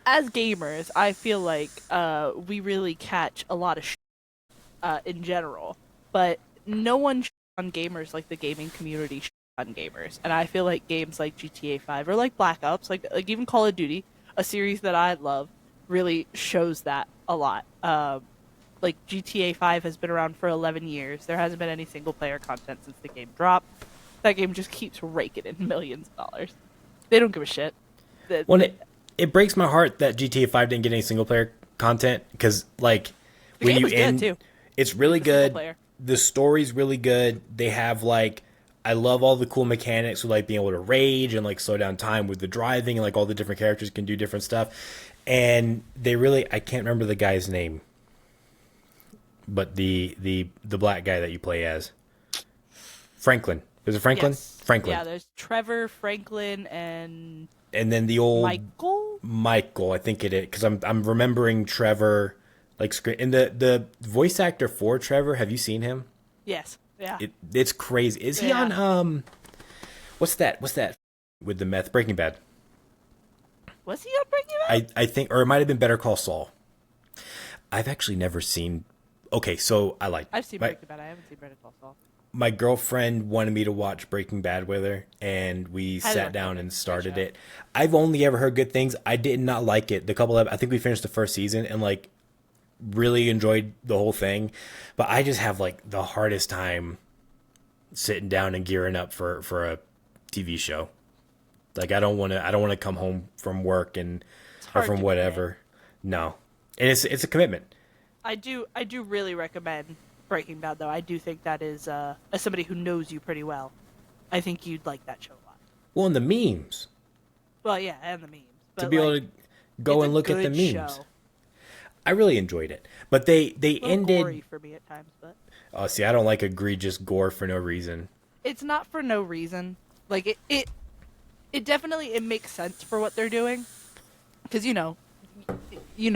as gamers, I feel like we really catch a lot of in general, but no one on gamers like the gaming community on gamers. And I feel like games like GTA 5 or like Black Ops, like even Call of Duty, a series that I love, really shows that a lot. Like GTA 5 has been around for 11 years. There hasn't been any single player content since the game dropped. That game just keeps raking in millions of dollars. They don't give a shit. Well, it breaks my heart that GTA 5 didn't get any single player content because, like, The when game you was good end, too. it's really The single good. player. The story's really good. They have, like, I love all the cool mechanics with, like, being able to rage and, like, slow down time with the driving and, like, all the different characters can do different stuff. And they really, I can't remember the guy's name, but the black guy that you play as, Franklin. Is it Franklin? Yes. Franklin. Yeah, there's Trevor, Franklin, and And then the old Michael. Michael, I think it is, because I'm remembering Trevor, like, and the voice actor for Trevor. Have you seen him? Yes. Yeah. It's crazy. Is he Yeah. on what's that with the meth Breaking Bad? Was he on Breaking Bad? I think, or it might have been Better Call Saul. I've actually never seen. Okay, so I like I've seen my Breaking Bad. I haven't seen Better Call Saul. my girlfriend wanted me to watch Breaking Bad with her, and we Highly sat down recommend it. and Great started show. it. I've only ever heard good things. I did not like it. The couple of I think we finished the first season and, like, really enjoyed the whole thing, but I just have, like, the hardest time sitting down and gearing up for a TV show. Like, I don't want to come home from work and It's or hard from to commit. whatever. No, and it's a commitment. I do really recommend Breaking Bad though. I do think that is as somebody who knows you pretty well, I think you'd like that show a lot. Well, and the memes, Well, yeah, and the memes, to but be able like to go it's a and look at the good memes. show. I really enjoyed it, but they A little ended. gory for me at times, but Oh, see, I don't like egregious gore for no reason. it's not for no reason. Like it definitely it makes sense for what they're doing, because you know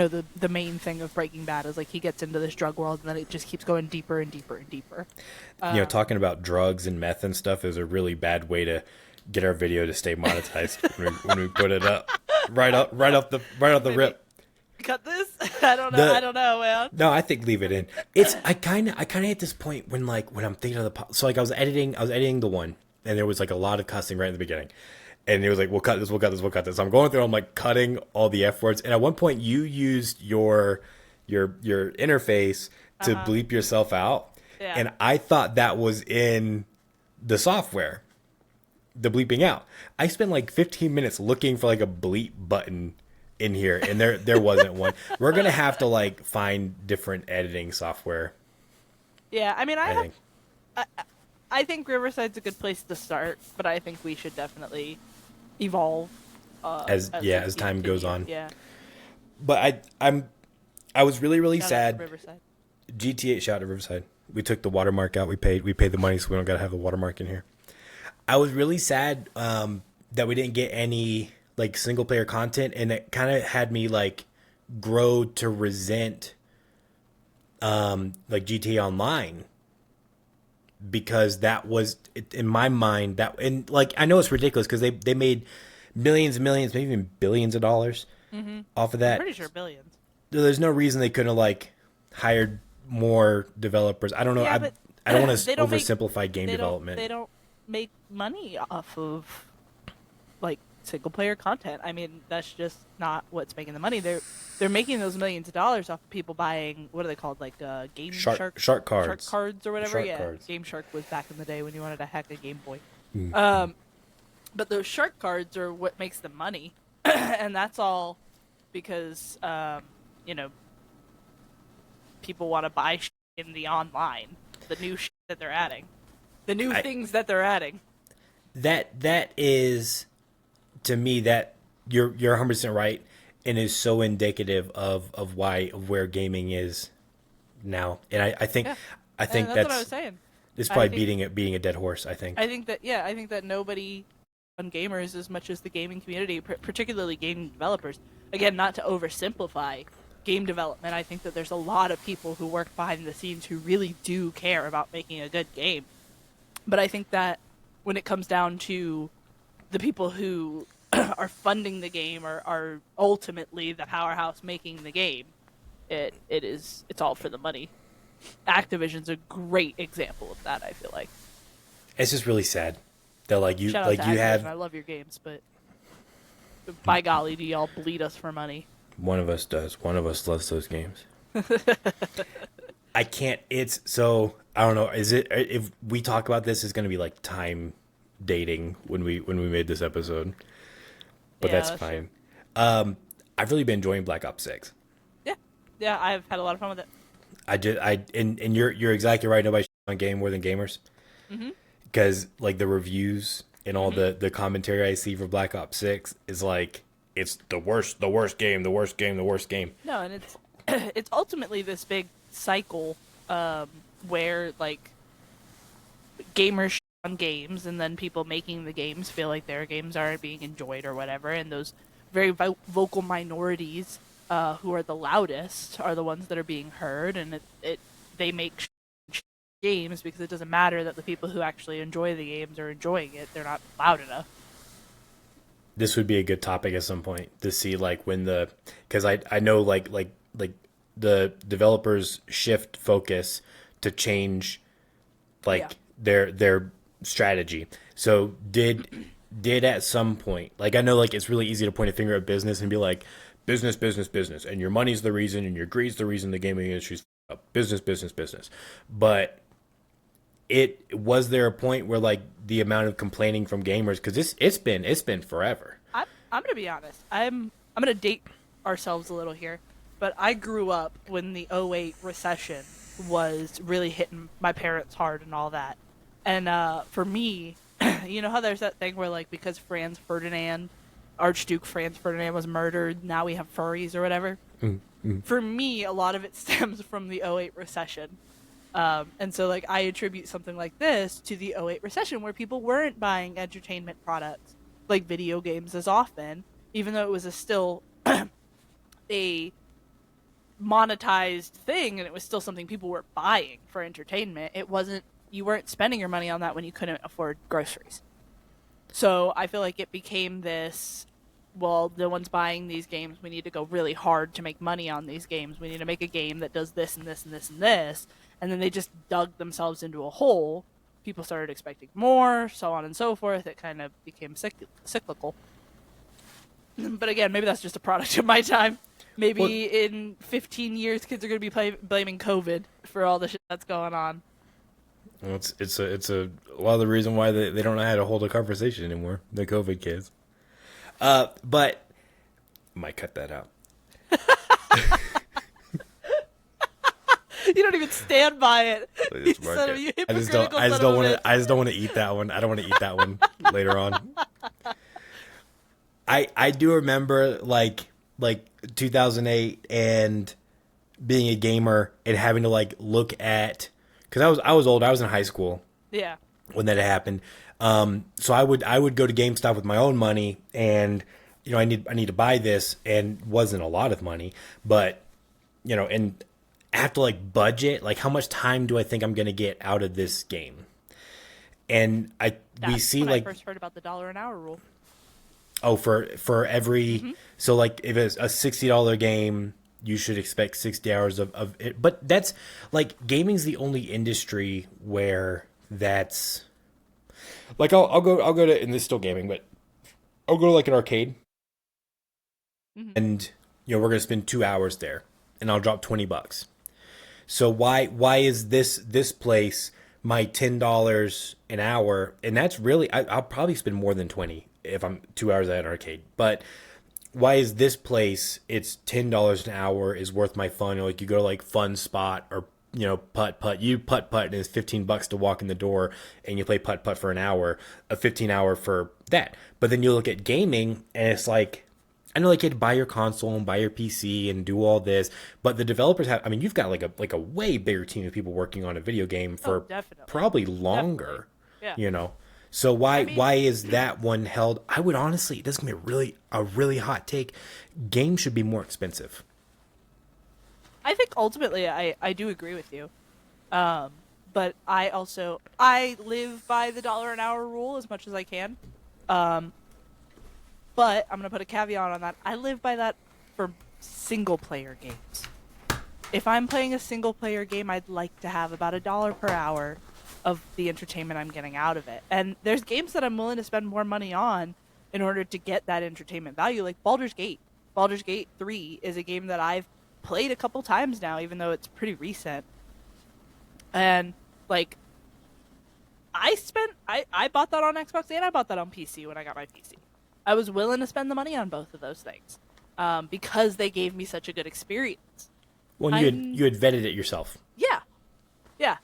the main thing of Breaking Bad is like he gets into this drug world and then it just keeps going deeper and deeper and deeper. Talking about drugs and meth and stuff is a really bad way to get our video to stay monetized when we put it up. Right off the Maybe rip. cut this. I don't know. The I don't know, man. No, I think leave it in. It's I kind of hit this point when, like, when I'm thinking of so, like, I was editing the one, and there was, like, a lot of cussing right in the beginning, and it was like, we'll cut this, we'll cut this, we'll cut this. I'm going through, I'm, like, cutting all the F words, and at one point you used your interface to bleep yourself out, Yeah. and I thought that was in the software, the bleeping out. I spent like 15 minutes looking for, like, a bleep button in here, and there wasn't one. We're gonna have to, like, find different editing software. Yeah, I mean, I think I think Riverside's a good place to start, but I think we should definitely evolve as we time goes continue. on. Yeah, But I was really shout out to sad. Riverside. GTA, shout out to Riverside. We took the watermark out. We paid the money, so we don't gotta have the watermark in here. I was really sad that we didn't get any, like, single player content, and it kind of had me, like, grow to resent like GTA Online, because that was, in my mind, that, and, like, I know it's ridiculous because they made millions and millions, maybe even billions of dollars off of I'm that. pretty sure billions. There's no reason they couldn't have, like, hired more developers. I don't know. Yeah, I but I don't want to they don't make oversimplify game they don't development. they don't make money off of like single player content. I mean, that's just not what's making the money. They're making those millions of dollars off of people buying, what are they called, like Game Shark Shark cards. Shark cards or whatever. Shark Yeah, cards. Game Shark was back in the day when you wanted to hack a Game Boy. Mm. But those shark cards are what makes them money, and that's all because you know people want to buy in the online, the new that they're adding, the new things that they're adding. That is, to me, that you're 100% right, and is so indicative of where gaming is now. And I think Yeah, I think and that's what I was saying. it's I probably think beating a dead horse. I think. I think that nobody on gamers as much as the gaming community, particularly game developers. Again, not to oversimplify game development, I think that there's a lot of people who work behind the scenes who really do care about making a good game. But I think that when it comes down to the people who are funding the game are ultimately the powerhouse making the game, it's all for the money. Activision's a great example of that. I feel like. It's just really sad that Shout out to you Activision. have I love your games, but by golly, do y'all bleed us for money? one of us does. One of us loves those games. I can't. It's so I don't know. Is it if we talk about this? Is going to be like time dating when we made this episode, but Yeah, that's that's true. fine. I've really been enjoying Black Ops 6. Yeah, yeah, I've had a lot of fun with it. And you're exactly right. Nobody on game more than gamers Mhm. because like the reviews and all Mhm. the commentary I see for Black Ops 6 is like it's the worst game, the worst game, the worst game. No, and it's it's ultimately this big cycle where like gamers shit on games, and then people making the games feel like their games aren't being enjoyed or whatever, and those very vocal minorities who are the loudest are the ones that are being heard, and it they make games because it doesn't matter that the people who actually enjoy the games are enjoying it; they're not loud enough. This would be a good topic at some point to see like when the because I know like the developers shift focus to change Yeah. like their strategy. So did at some point like I know like it's really easy to point a finger at business and be like business business business and your money's the reason and your greed's the reason the gaming industry's up. Business business business. But it was there a point where like the amount of complaining from gamers because it's been forever. I'm gonna be honest. I'm gonna date ourselves a little here, but I grew up when the '08 recession was really hitting my parents hard and all that. And for me, you know how there's that thing where like because Franz Ferdinand, Archduke Franz Ferdinand was murdered, now we have furries or whatever. For me, a lot of it stems from the '08 recession. And so, like, I attribute something like this to the '08 recession where people weren't buying entertainment products like video games as often, even though it was still a monetized thing and it was still something people were buying for entertainment. It wasn't, you weren't spending your money on that when you couldn't afford groceries. So I feel like it became this, well, no one's buying these games. We need to go really hard to make money on these games. We need to make a game that does this and this and this and this. And then they just dug themselves into a hole. People started expecting more, so on and so forth. It kind of became cyclical. But again, maybe that's just a product of my time. Well, Maybe in 15 years, kids are going to be blaming COVID for all the shit that's going on. it's a lot of the reason why they don't know how to hold a conversation anymore. The COVID kids. But might cut that out. You don't even stand by it. You Just mark son of it. you hypocritical I just son of don't a want bitch. to. I just don't want to eat that one. I don't want to eat that one later on. I do remember like 2008 and being a gamer and having to like look at because I was old. I was in high school Yeah. when that happened. So I would go to GameStop with my own money and you know I need to buy this and wasn't a lot of money, but you know and I have to like budget like how much time do I think I'm gonna get out of this game? And I we That's see when I like first heard about the dollar an hour rule. oh for every Hmm. so like if it's a $60 game you should expect 60 hours of it but that's like gaming's the only industry where that's like I'll go to and this is still gaming but I'll go to like an arcade Hmm. and you know we're gonna spend 2 hours there and I'll drop $20 so why is this place my $10 an hour and that's really I'll probably spend more than 20 if I'm 2 hours at an arcade but why is this place it's $10 an hour is worth my fun or like you go to like Fun Spot or you know putt putt you putt putt and it's $15 to walk in the door and you play putt putt for an hour a 15 hour for that but then you look at gaming and it's like I know like you had to buy your console and buy your PC and do all this but the developers have I mean you've got like a way bigger team of people working on a video game Oh, for definitely. probably Definitely. longer Yeah. you know so I mean, why is that one held? I would honestly, this is gonna be a really hot take. Games should be more expensive. I think ultimately I do agree with you. But I live by the dollar an hour rule as much as I can. Um, But I'm gonna put a caveat on that. I live by that for single player games. If I'm playing a single player game, I'd like to have about $1 per hour of the entertainment I'm getting out of it. And there's games that I'm willing to spend more money on in order to get that entertainment value, like Baldur's Gate. Baldur's Gate 3 is a game that I've played a couple times now, even though it's pretty recent. And like I bought that on Xbox and I bought that on PC when I got my PC. I was willing to spend the money on both of those things because they gave me such a good experience. Well, you had vetted it yourself. Yeah, yeah.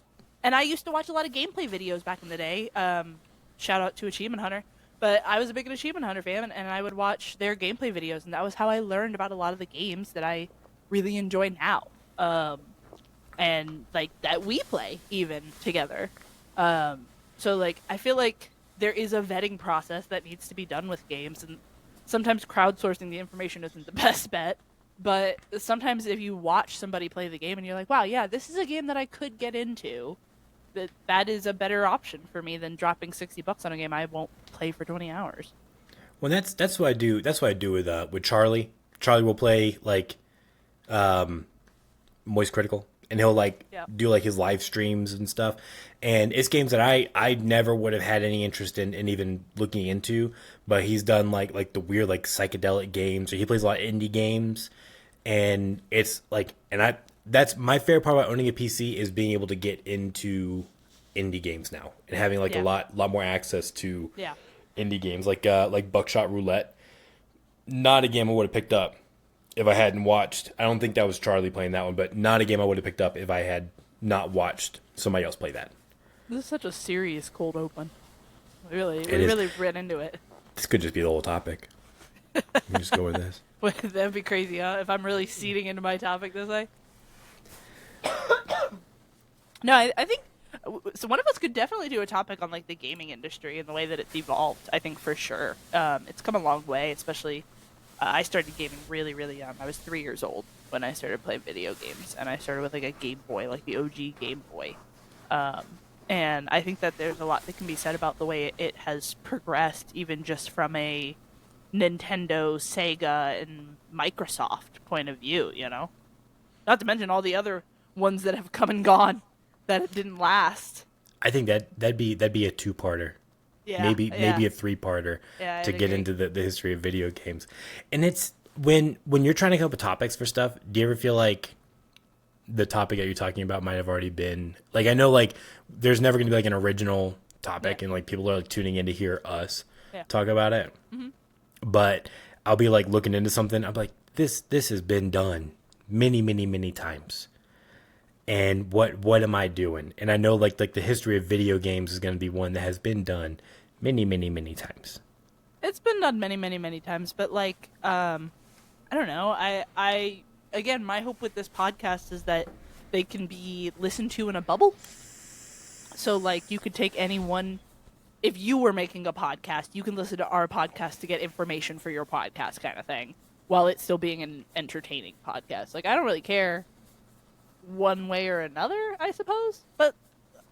And I used to watch a lot of gameplay videos back in the day. Shout out to Achievement Hunter. But I was a big Achievement Hunter fan, and I would watch their gameplay videos, and that was how I learned about a lot of the games that I really enjoy now. And like that we play even together. So like I feel like there is a vetting process that needs to be done with games, and sometimes crowdsourcing the information isn't the best bet. But sometimes if you watch somebody play the game and you're like, wow, yeah, this is a game that I could get into, that is a better option for me than dropping $60 on a game I won't play for 20 hours. Well, that's what I do. That's what I do with Charlie. Charlie will play like Moist Critical, and he'll like Yeah. do like his live streams and stuff. And it's games that I never would have had any interest in even looking into. But he's done like the weird like psychedelic games, or he plays a lot of indie games, and it's like, and I that's my favorite part about owning a PC is being able to get into indie games now and having like Yeah. a lot more access to Yeah. indie games like Buckshot Roulette. Not a game I would have picked up if I hadn't watched. I don't think that was Charlie playing that one, but not a game I would have picked up if I had not watched somebody else play that. This is such a serious cold open. Really, we is. really ran into it. This could just be the whole topic. We can just go with this. That'd be crazy, huh? If I'm really seeding into my topic this way. No, I think so. One of us could definitely do a topic on like the gaming industry and the way that it's evolved. I think for sure, it's come a long way. Especially, I started gaming really, really young. I was 3 years old when I started playing video games, and I started with like a Game Boy, like the OG Game Boy. And I think that there's a lot that can be said about the way it has progressed, even just from a Nintendo, Sega, and Microsoft point of view. You know, not to mention all the other ones that have come and gone that it didn't last. I think that'd be a two-parter. Yeah, maybe yeah. a three-parter Yeah, to I'd get agree. into the history of video games. And it's when you're trying to come up with topics for stuff, do you ever feel like the topic that you're talking about might have already been like, I know like there's never going to be like an original topic, Yeah. and like people are like tuning in to hear us Yeah. talk about it. Mm-hmm. But I'll be like looking into something, I'm like, this has been done many times. And what am I doing? And I know like the history of video games is going to be one that has been done many times. It's been done many times, but like, I don't know. I again, my hope with this podcast is that they can be listened to in a bubble. So like, you could take any one. If you were making a podcast, you can listen to our podcast to get information for your podcast, kind of thing, while it's still being an entertaining podcast. Like, I don't really care one way or another, I suppose, but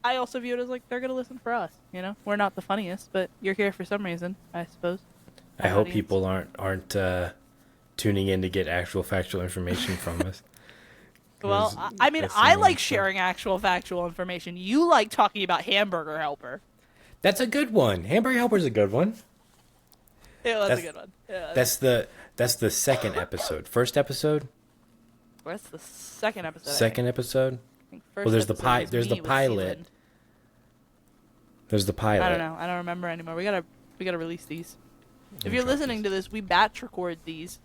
I also view it as like they're gonna listen for us. You know, we're not the funniest, but you're here for some reason, I suppose. I Our hope audience. people aren't tuning in to get actual factual information from us. Well, 'Cause I mean, that's I some like stuff. sharing actual factual information. You like talking about Hamburger Helper. That's a good one. Hamburger Helper's a good one. Yeah, that's That's- a good one. Yeah, That's the second episode. First episode, that's the second episode. second episode. I think first Well, there's the episode was there's the me with pilot. Sealand. There's the pilot. I don't know. I don't remember anymore. We gotta release these. If you're drop listening these. to this, we batch record these,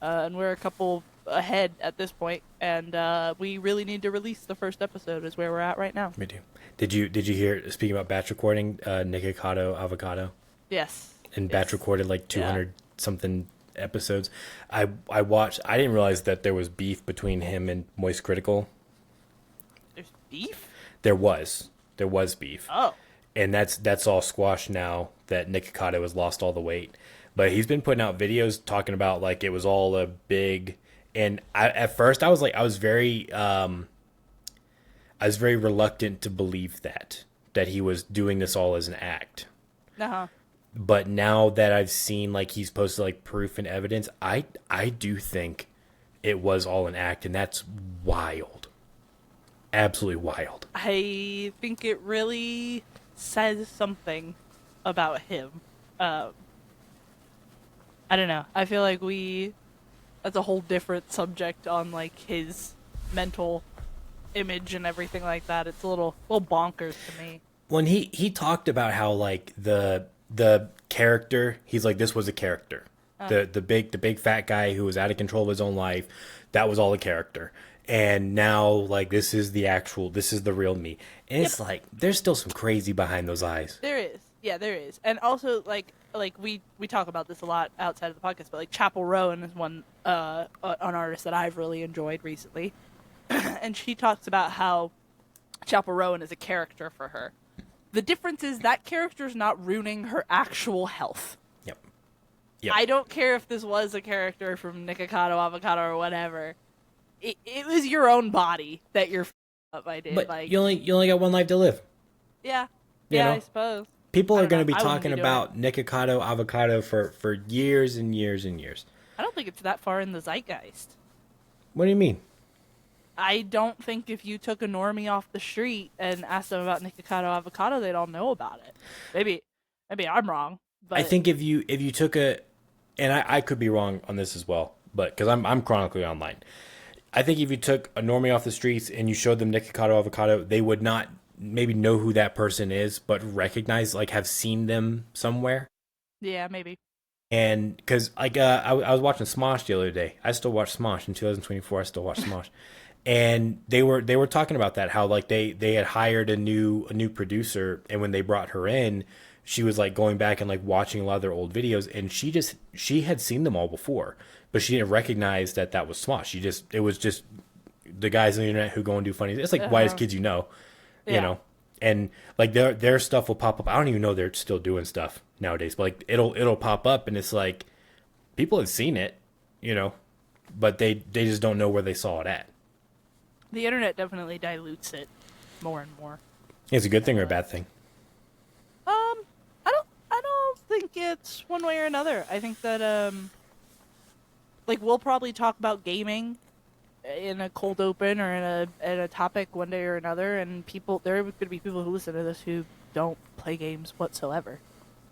and we're a couple ahead at this point, and we really need to release the first episode. Is where we're at right now. Me too. Did you hear, speaking about batch recording, Nikocado Avocado Yes. and Yes. batch recorded like 200 something episodes. I watched. I didn't realize that there was beef between him and Moist Critical. There's beef. There was beef. Oh. And that's all squashed now that Nikocado has lost all the weight. But he's been putting out videos talking about like it was all a big. And at first I was very reluctant to believe that he was doing this all as an act. Uh huh. But now that I've seen like he's posted like proof and evidence, I do think it was all an act, and that's wild, absolutely wild. I think it really says something about him. Uh, I don't know. I feel like we that's a whole different subject on like his mental image and everything like that. It's a little bonkers to me. When he talked about how like the character, he's like this was a character. The big fat guy who was out of control of his own life, that was all a character. And now like this is the real me. And Yep, it's like there's still some crazy behind those eyes. there is. Yeah, there is. And also like we talk about this a lot outside of the podcast, but like Chapel Rowan is one an artist that I've really enjoyed recently. And she talks about how Chapel Rowan is a character for her. The difference is that character is not ruining her actual health. Yep. Yep. I don't care if this was a character from Nikocado Avocado or whatever. It was your own body that you're up, I did. But Like, you only got one life to live. yeah. You Yeah, know? I suppose. People I are don't going to know. be I wouldn't talking be doing about Nikocado avocado for years and years and years. I don't think it's that far in the zeitgeist. What do you mean? I don't think if you took a normie off the street and asked them about Nikocado Avocado, they'd all know about it. Maybe I'm wrong, but I think if you took a, and I could be wrong on this as well, but because I'm chronically online, I think if you took a normie off the streets and you showed them Nikocado avocado, they would not maybe know who that person is, but recognize like have seen them somewhere. yeah, maybe. And because like I was watching Smosh the other day, I still watch Smosh in 2024. I still watch Smosh, and they were talking about that how like they had hired a new producer, and when they brought her in, she was like going back and like watching a lot of their old videos, and she had seen them all before, but she didn't recognize that was Smosh. It was just the guys on the internet who go and do funny. It's like whitest kids you Yeah. know, and like their stuff will pop up. I don't even know they're still doing stuff nowadays, but like it'll pop up, and it's like people have seen it, but they just don't know where they saw it at. The internet definitely dilutes it more and more. It's a good thing or a bad thing. I don't think it's one way or another. I think that like we'll probably talk about gaming in a cold open or in a topic one day or another, and there are going to be people who listen to this who don't play games whatsoever,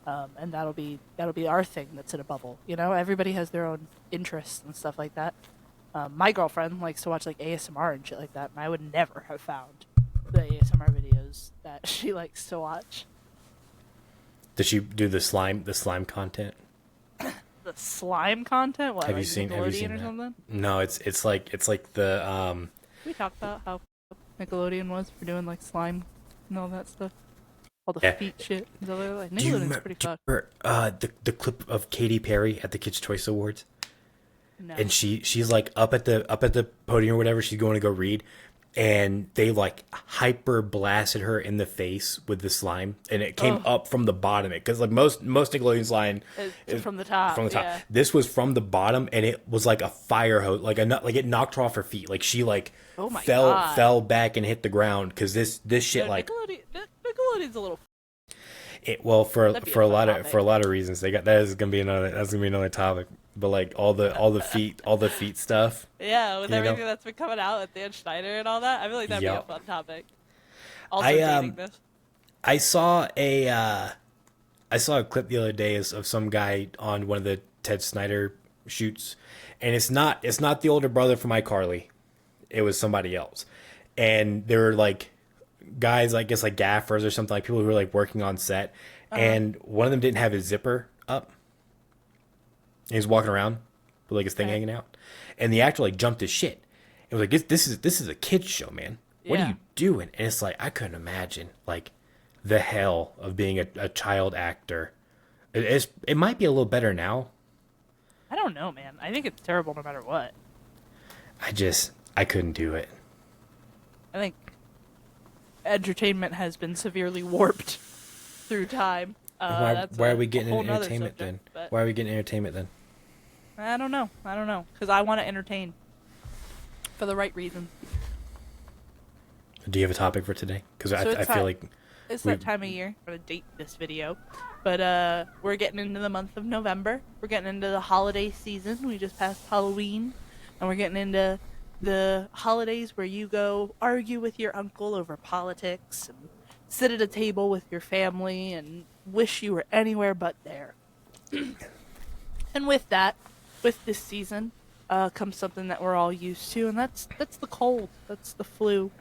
and that'll be our thing that's in a bubble. Everybody has their own interests and stuff like that. My girlfriend likes to watch like ASMR and shit like that, and I would never have found the ASMR videos that she likes to watch. Does she do the slime content? The slime content? What, Have like you seen Nickelodeon or that? something? No, it's like the We talked about how Nickelodeon was for doing like slime and all that stuff. All the Yeah. feet shit. And stuff like that. do you Nickelodeon's remember, pretty do you fucked. remember the clip of Katy Perry at the Kids Choice Awards? No. And she's like up at the podium or whatever, she's going to go read, and they like hyper blasted her in the face with the slime, and it came up from the bottom, because like most Nickelodeon slime It's from the top. from the top. Yeah. This was from the bottom, and it was like a fire hose, like it knocked her off her feet, like she like Oh my fell God. fell back and hit the ground, because this shit No, like Nickelodeon's a little. well That'd be a for a fun lot of topic. for a lot of reasons they got that's gonna be another topic, but like all the feet stuff. Yeah, with You know? everything that's been coming out with Dan Schneider and all that, I feel like that'd be a Yup. fun topic. Also, I, dating this. I saw a clip the other day of some guy on one of the Ted Snyder shoots, and it's not the older brother from iCarly. It was somebody else, and they were like guys, I guess like gaffers or something, like people who were like working on set, and one of them didn't have his zipper up. And he was walking around with like his thing Okay. hanging out, and the actor like jumped his shit. It was like this is a kids show, man. What are Yeah. you doing? And it's like I couldn't imagine like the hell of being a child actor. It might be a little better now. I don't know, man. I think it's terrible no matter what. I couldn't do it. I think entertainment has been severely warped through time. That's Why a are we getting whole nother entertainment then? subject, but Why are we getting entertainment then? I don't know. Because I want to entertain for the right reason. Do you have a topic for today? Because So I it's feel not- like It's We that time of year. I'm gonna date this video, but we're getting into the month of November. We're getting into the holiday season. We just passed Halloween, and we're getting into the holidays where you go argue with your uncle over politics and sit at a table with your family and wish you were anywhere but there. And with that, with this season, comes something that we're all used to, and that's the cold. That's the flu.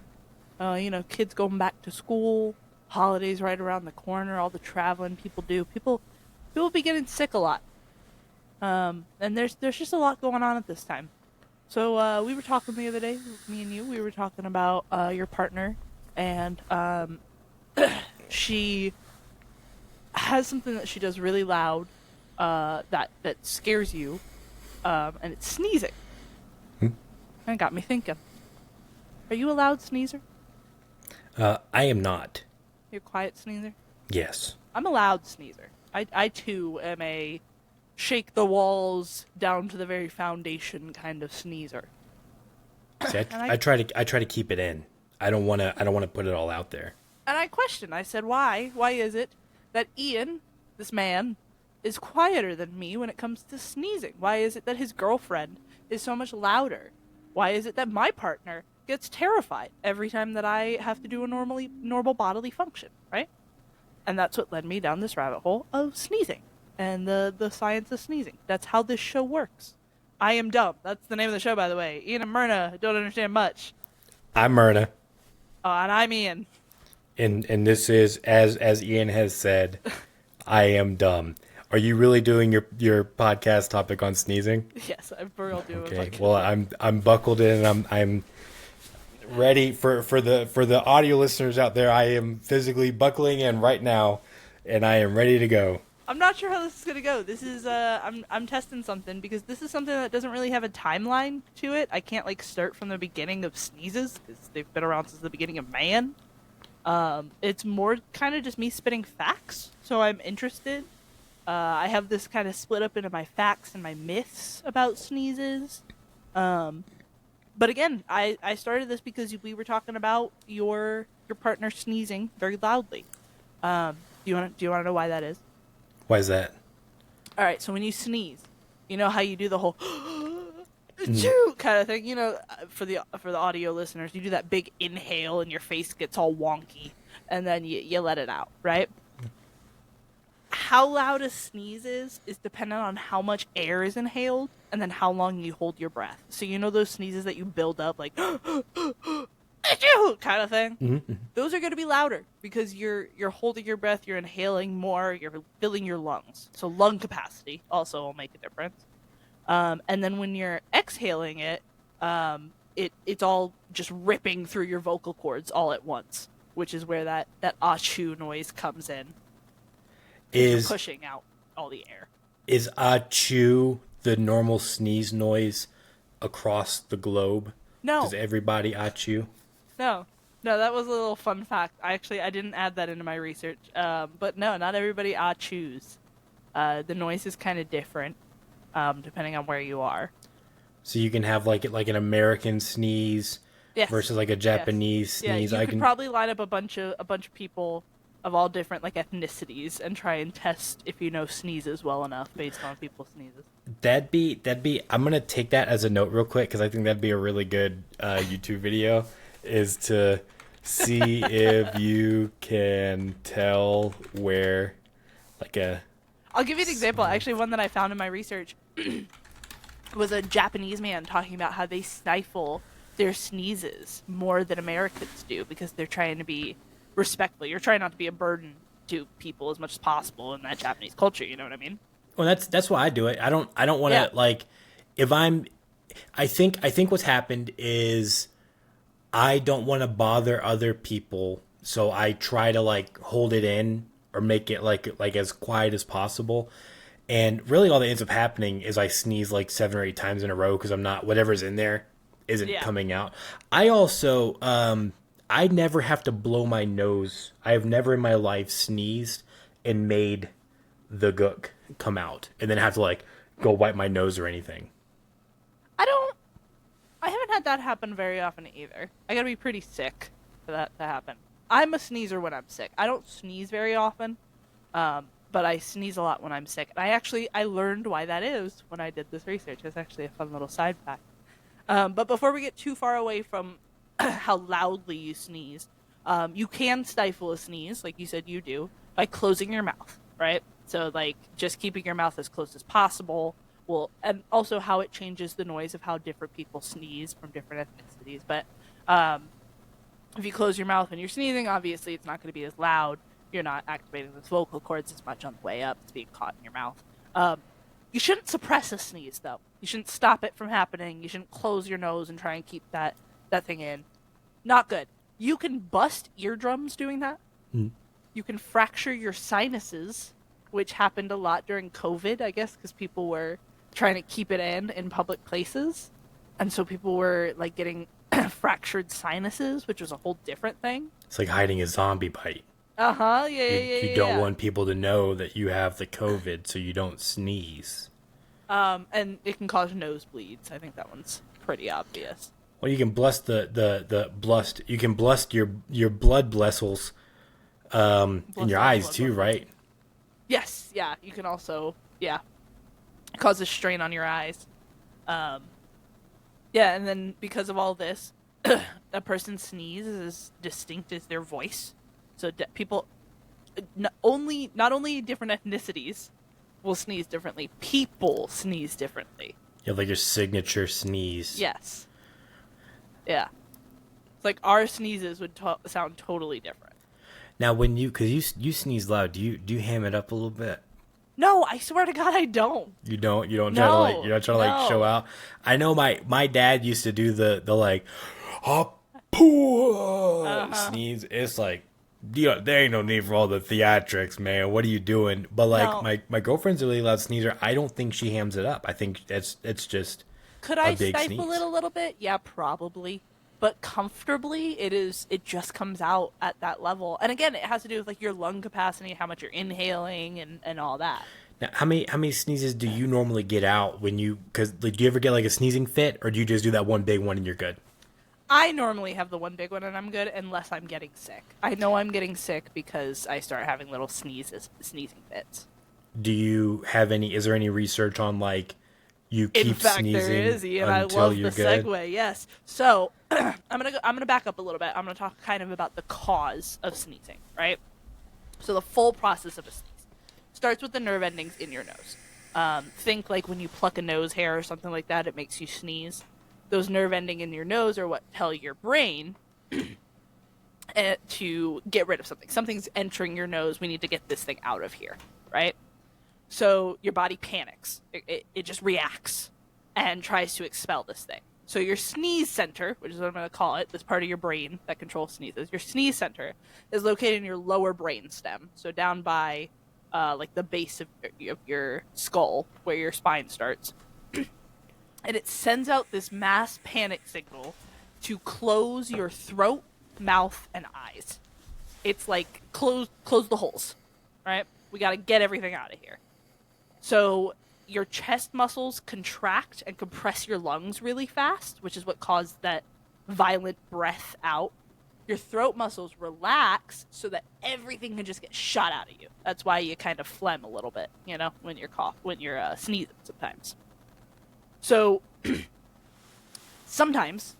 Kids going back to school, holidays right around the corner, all the traveling people do. People be getting sick a lot. And there's just a lot going on at this time. So we were talking the other day, me and you. We were talking about your partner, and she has something that she does really loud that scares you, and it's sneezing. And it got me thinking. Are you a loud sneezer? I am not. You're a quiet sneezer? Yes. I'm a loud sneezer. I too am a shake the walls down to the very foundation kind of sneezer. See, And I try to keep it in. I don't wanna put it all out there. and I questioned. I said, why? Why is it that Ian, this man, is quieter than me when it comes to sneezing? Why is it that his girlfriend is so much louder? Why is it that my partner gets terrified every time that I have to do a normal bodily function, right? And that's what led me down this rabbit hole of sneezing and the science of sneezing. That's how this show works. I Am Dumb. That's the name of the show, by the way. Ian and Myrna don't understand much. I'm Murna, And I'm Ian. and this is as Ian has said, I am dumb. Are you really doing your podcast topic on sneezing? Yes, I'm for real doing Okay. Well, I'm buckled in. And I'm ready for the audio listeners out there. I am physically buckling in right now, and I am ready to go. I'm not sure how this is gonna go. This is I'm testing something because this is something that doesn't really have a timeline to it. I can't like start from the beginning of sneezes because they've been around since the beginning of man. It's more kind of just me spitting facts, so I'm interested. I have this kind of split up into my facts and my myths about sneezes. But again, I started this because we were talking about your partner sneezing very loudly. Do you want to know why that is? Why is that? All right, so when you sneeze, you know how you do the whole achoo kind of thing. For the audio listeners, you do that big inhale and your face gets all wonky, and then you let it out, right? How loud a sneeze is dependent on how much air is inhaled and then how long you hold your breath. So you know those sneezes that you build up like kind of thing? Mm-hmm. Those are going to be louder because you're holding your breath, you're inhaling more, you're filling your lungs. So lung capacity also will make a difference. And then when you're exhaling it, it's all just ripping through your vocal cords all at once, which is where that achoo noise comes in. You're pushing out all the air. Is achoo the normal sneeze noise across the globe? No. Does everybody achoo? No, that was a little fun fact. I didn't add that into my research. But no, not everybody achoos. The noise is kind of different, depending on where you are. So you can have like an American sneeze versus like a Japanese sneeze. Yeah, you could probably line up a bunch of people of all different like ethnicities and try and test if you know sneezes well enough based on people's sneezes. That'd be. I'm gonna take that as a note real quick because I think that'd be a really good YouTube video. Is to see if you can tell where, like a. I'll give you an example. Actually, one that I found in my research was a Japanese man talking about how they stifle their sneezes more than Americans do because they're trying to be respectful. You're trying not to be a burden to people as much as possible in that Japanese culture. You know what I mean? Well, that's why I do it. I don't want to like if I'm. I think what's happened is I don't want to bother other people, so I try to like hold it in or make it like as quiet as possible. And really, all that ends up happening is I sneeze like 7 or 8 times in a row because I'm not whatever's in there isn't coming out. I also I never have to blow my nose. I have never in my life sneezed and made the gook come out and then have to like go wipe my nose or anything. I haven't had that happen very often either. I gotta be pretty sick for that to happen. I'm a sneezer when I'm sick. I don't sneeze very often, but I sneeze a lot when I'm sick. And I learned why that is when I did this research. It's actually a fun little side fact. But before we get too far away from how loudly you sneeze, you can stifle a sneeze, like you said you do, by closing your mouth, right? So, like, just keeping your mouth as close as possible will, and also how it changes the noise of how different people sneeze from different ethnicities. But if you close your mouth when you're sneezing, obviously it's not going to be as loud. You're not activating those vocal cords as much on the way up. It's being caught in your mouth. You shouldn't suppress a sneeze, though. You shouldn't stop it from happening. You shouldn't close your nose and try and keep that thing in. Not good. You can bust eardrums doing that. Mm. You can fracture your sinuses, which happened a lot during COVID, I guess, because people were trying to keep it in public places. And so people were, like, getting fractured sinuses, which was a whole different thing. It's like hiding a zombie bite. Uh-huh, You don't want people to know that you have the COVID, so you don't sneeze. And it can cause nosebleeds. I think that one's pretty obvious. Well, you can blust you can blust your blood vessels in your eyes too, right? Yes, yeah. You can also, yeah, it causes strain on your eyes. Yeah, and then because of all this, a person's sneeze is as distinct as their voice. So people, not only different ethnicities will sneeze differently, people sneeze differently. You have like your signature sneeze. Yes. Yeah. It's like our sneezes would sound totally different. Now, because you sneeze loud, do you ham it up a little bit? No, I swear to God, I don't. You don't try to like you're not trying to like show out. I know my dad used to do the like sneeze. It's like, there ain't no need for all the theatrics, man. What are you doing? But like my girlfriend's a really loud sneezer. I don't think she hams it up. I think it's just could a I big stifle sneeze. it a little bit? Yeah, probably. But comfortably, it just comes out at that level. And again, it has to do with like your lung capacity, how much you're inhaling, and all that. Now, how many sneezes do you normally get out when because like, do you ever get like a sneezing fit, or do you just do that one big one and you're good? I normally have the one big one and I'm good unless I'm getting sick. I know I'm getting sick because I start having little sneezing fits. Do you have is there any research on like you keep In fact, sneezing there is, and I until love you're the good? segue. Yes. So I'm gonna back up a little bit. I'm gonna talk kind of about the cause of sneezing, right? So the full process of a sneeze starts with the nerve endings in your nose. Think like when you pluck a nose hair or something like that, it makes you sneeze. Those nerve endings in your nose are what tell your brain to get rid of something. Something's entering your nose. We need to get this thing out of here, right? So your body panics. It just reacts and tries to expel this thing. So your sneeze center, which is what I'm going to call it, this part of your brain that controls sneezes, your sneeze center is located in your lower brain stem. So down by like the base of your skull, where your spine starts. And it sends out this mass panic signal to close your throat, mouth, and eyes. It's like close the holes, right? We got to get everything out of here. So your chest muscles contract and compress your lungs really fast, which is what caused that violent breath out. Your throat muscles relax so that everything can just get shot out of you. That's why you kind of phlegm a little bit, when you're sneezing sometimes. So sometimes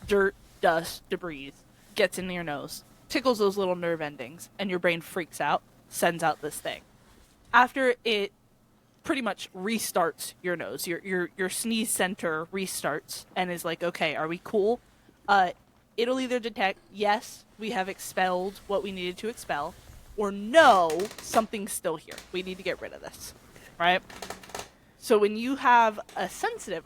dirt, dust, debris gets in your nose, tickles those little nerve endings, and your brain freaks out, sends out this thing. After it pretty much restarts your nose, your sneeze center restarts and is like, okay, are we cool? It'll either detect, yes, we have expelled what we needed to expel, or no, something's still here. We need to get rid of this, right? So when you have a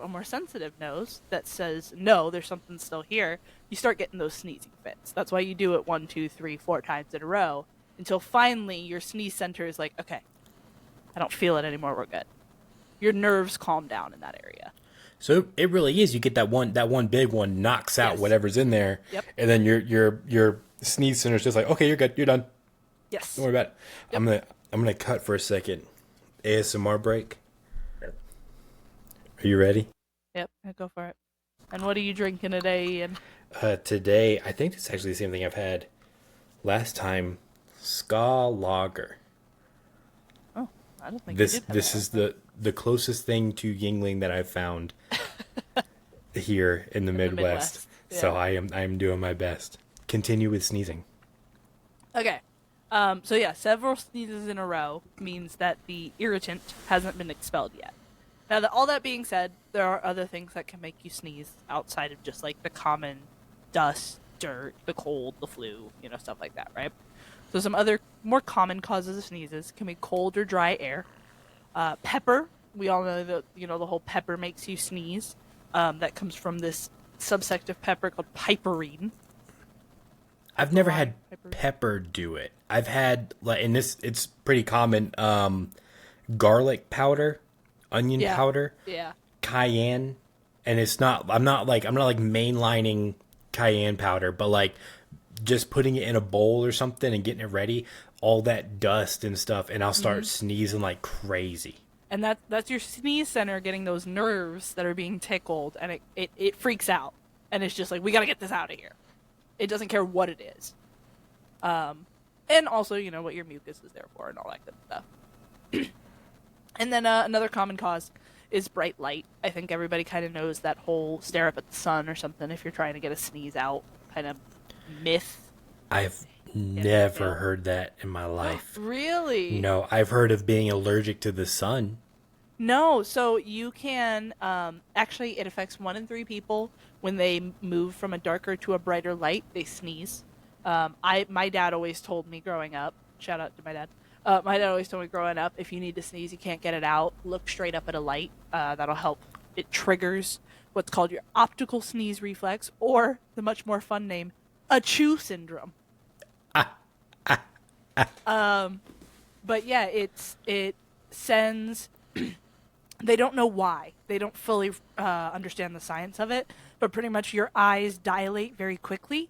more sensitive nose that says, no, there's something still here, you start getting those sneezing fits. That's why you do it 1, 2, 3, 4 times in a row until finally your sneeze center is like, okay, I don't feel it anymore, we're good. Your nerves calm down in that area. So it really is. You get that one big one knocks out whatever's in there, Yep. and then your sneeze center's just like, okay, you're good, you're done. Yes. Don't worry about it. Yep. I'm gonna cut for a second. ASMR break. Are you ready? Yep, go for it. And what are you drinking today, Ian? Today, I think it's actually the same thing I've had Last time, Ska Lager. Oh, I don't think we This did have that this last is time. the closest thing to Yingling that I've found here in the In the Midwest. Midwest. So Yeah. I am doing my best. Continue with sneezing. Okay. So yeah, several sneezes in a row means that the irritant hasn't been expelled yet. Now, all that being said, there are other things that can make you sneeze outside of just like the common dust, dirt, the cold, the flu, stuff like that, right? So some other more common causes of sneezes can be cold or dry air. Pepper, we all know that the whole pepper makes you sneeze. That comes from this subsect of pepper called piperine. I've never Piperine, had piper. pepper do it. I've had like, and this it's pretty common. Garlic powder, onion Yeah, powder, yeah. cayenne, and it's not. I'm not like mainlining cayenne powder, but like just putting it in a bowl or something and getting it ready. All that dust and stuff, and I'll Hmm. start sneezing like crazy. And that's your sneeze center getting those nerves that are being tickled, and it freaks out, and it's just like we got to get this out of here. It doesn't care what it is. And also what your mucus is there for and all that good stuff. And then another common cause is bright light. I think everybody kind of knows that whole stare up at the sun or something if you're trying to get a sneeze out kind of myth. I've Internet never tale. heard that in my life. Really? No, I've heard of being allergic to the sun. No, so you can actually it affects 1 in 3 people when they move from a darker to a brighter light, they sneeze. I my dad always told me growing up, shout out to my dad. My dad always told me growing up, if you need to sneeze, you can't get it out, look straight up at a light. That'll help. It triggers what's called your optical sneeze reflex, or the much more fun name, achoo syndrome. But yeah, it sends. They don't know why. They don't fully understand the science of it, but pretty much your eyes dilate very quickly.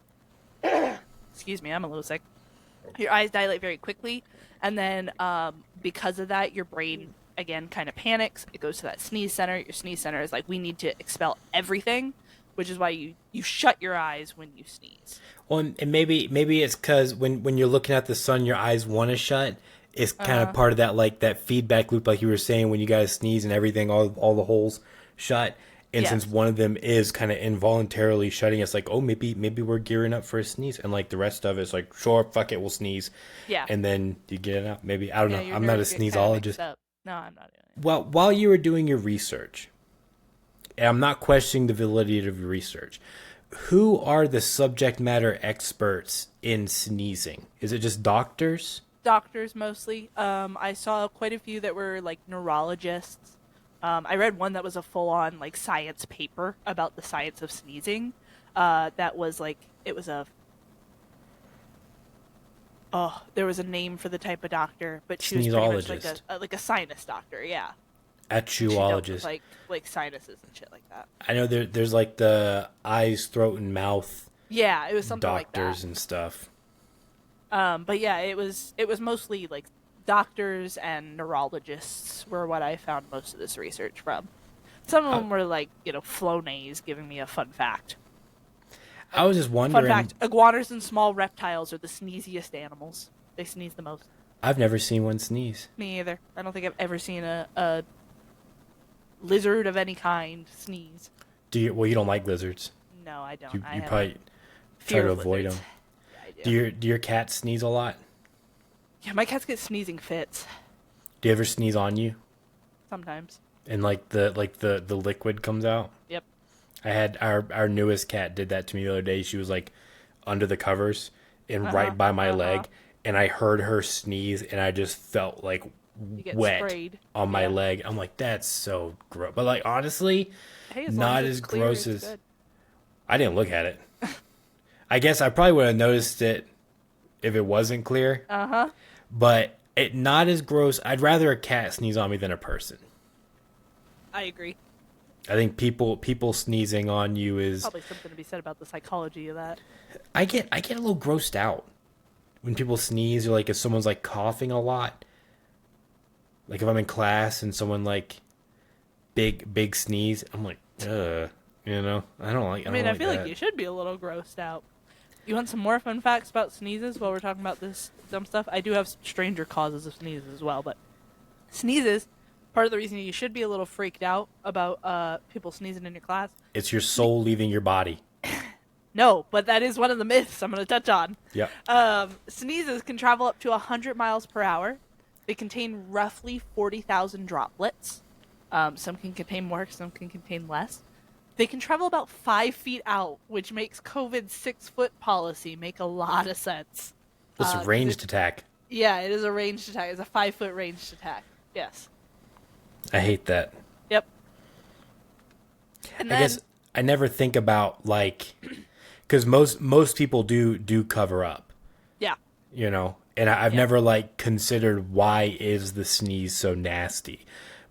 Excuse me, I'm a little sick. Your eyes dilate very quickly, and then because of that, your brain again kind of panics. It goes to that sneeze center. Your sneeze center is like, we need to expel everything, which is why you shut your eyes when you sneeze. Well, and maybe it's because when you're looking at the sun, your eyes want to shut. It's Uh kind of huh. part of that like that feedback loop, like you were saying, when you guys sneeze and everything, all the holes shut. And since Yes. one of them is kind of involuntarily shutting, it's like, oh, maybe we're gearing up for a sneeze, and like the rest of it's like, sure, fuck it, we'll sneeze, Yeah. and then you get it out. Maybe I don't Yeah. know. Your I'm not a nerves get kind of mixed sneezologist. up. No, I'm not doing it. Well, while you were doing your research, and I'm not questioning the validity of your research, who are the subject matter experts in sneezing? Is it just doctors? Doctors mostly. I saw quite a few that were like neurologists. I read one that was a full-on like science paper about the science of sneezing. That was like it was a oh, there was a name for the type of doctor, but she was pretty much like a, Sneezologist, a like a sinus doctor, yeah. And she dealt with actuologist. like sinuses and shit like that. I know there's like the eyes, throat, and mouth Yeah, it was something like that. doctors and stuff. But yeah, it was mostly like doctors and neurologists were what I found most of this research from. Some of I, them were like, Flonase giving me a fun fact. I was just Fun wondering. fact, iguanas and small reptiles are the sneeziest animals. They sneeze the most. I've never seen one sneeze. Me either. I don't think I've ever seen a lizard of any kind sneeze. Do you? Well, you don't like lizards. No, I don't. You I you have a probably try fear to of avoid lizards. them. Yeah, I Do do. your cats sneeze a lot? Yeah, my cats get sneezing fits Do you ever sneeze on you sometimes. and like the liquid comes out? Yep. I had our newest cat did that to me the other day. She was like under the covers and Uh huh. right by my Uh huh. leg, and I heard her sneeze, and I just felt like You get wet sprayed. on my Yeah. leg. I'm like, that's so gross. But like honestly, Hey, as long not as as it's clear, gross it's as good. I didn't look at it. I guess I probably would have noticed it if it wasn't clear, Uh huh. but it not as gross. I'd rather a cat sneeze on me than a person. I agree. I think people sneezing on you is Probably something to be said about the psychology of that. I get a little grossed out when people sneeze, or like if someone's like coughing a lot. Like if I'm in class and someone like big sneeze, I'm like, I don't like I mean, I like feel like that. you should be a little grossed out. You want some more fun facts about sneezes while we're talking about this dumb stuff? I do have stranger causes of sneezes as well, but sneezes, part of the reason you should be a little freaked out about people sneezing in your class. It's your soul leaving your body. No, but that is one of the myths I'm going to touch on. Yep. Sneezes can travel up to 100 miles per hour. They contain roughly 40,000 droplets. Some can contain more, some can contain less. They can travel about 5 feet out, which makes COVID's 6-foot policy make a lot of sense. It's a ranged attack. Yeah, it is a ranged attack. It's a 5-foot ranged attack. Yes. I hate that. Yep. And I guess I never think about, like, because most people do cover up, yeah. you know, and I've never, like, considered why is the sneeze so nasty,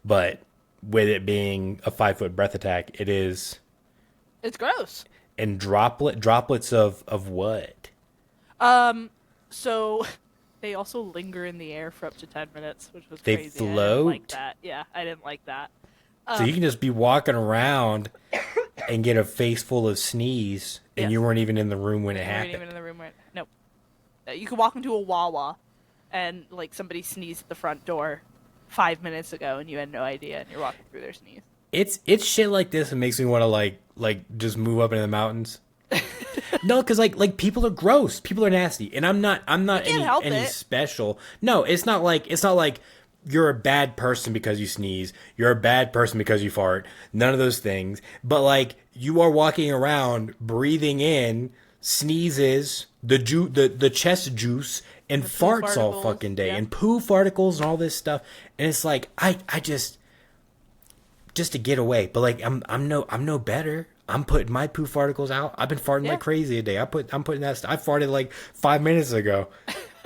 but with it being a 5-foot breath attack, it is. It's gross. And droplets of what? So they also linger in the air for up to 10 minutes, which was They crazy. I float? didn't like that. Yeah, I didn't like that. So you can just be walking around and get a face full of sneeze, and Yes. you weren't even in the room when it You weren't happened. even in the room where nope. You could walk into a Wawa and like somebody sneezed at the front door 5 minutes ago and you had no idea and you're walking through their sneeze. It's shit like this that makes me want to like just move up into the mountains. No, because like people are gross, people are nasty, and I'm not can't help any it. special. No, it's not like you're a bad person because you sneeze. You're a bad person because you fart. None of those things. But like you are walking around breathing in sneezes, the chest juice, and The poo farts all farticles, fucking day, yeah. and poo farticles and all this stuff. And it's like I just to get away. But like I'm no better. I'm putting my poo farticles out. I've been farting like crazy today. I'm putting that stuff. I farted like 5 minutes ago.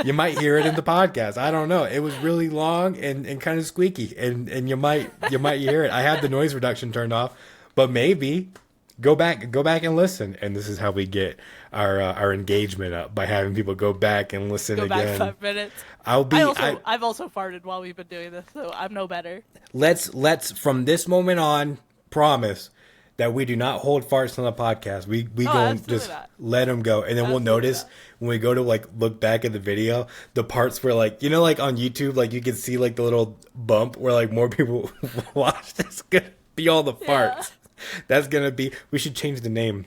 You might hear it in the podcast. I don't know. It was really long and kind of squeaky, and you might hear it. I had the noise reduction turned off, but maybe go back and listen. And this is how we get our engagement up, by having people go back and listen Go again. back 5 minutes. I've also farted while we've been doing this, so I'm no better. Let's from this moment on promise that we do not hold farts on the podcast. We go and absolutely just not. let them go, and then we'll Absolutely notice not. when we go to like look back at the video, the parts where like, you know, like on YouTube, like you can see like the little bump where like more people watch. That's gonna be all the farts. That's gonna be. We should change the name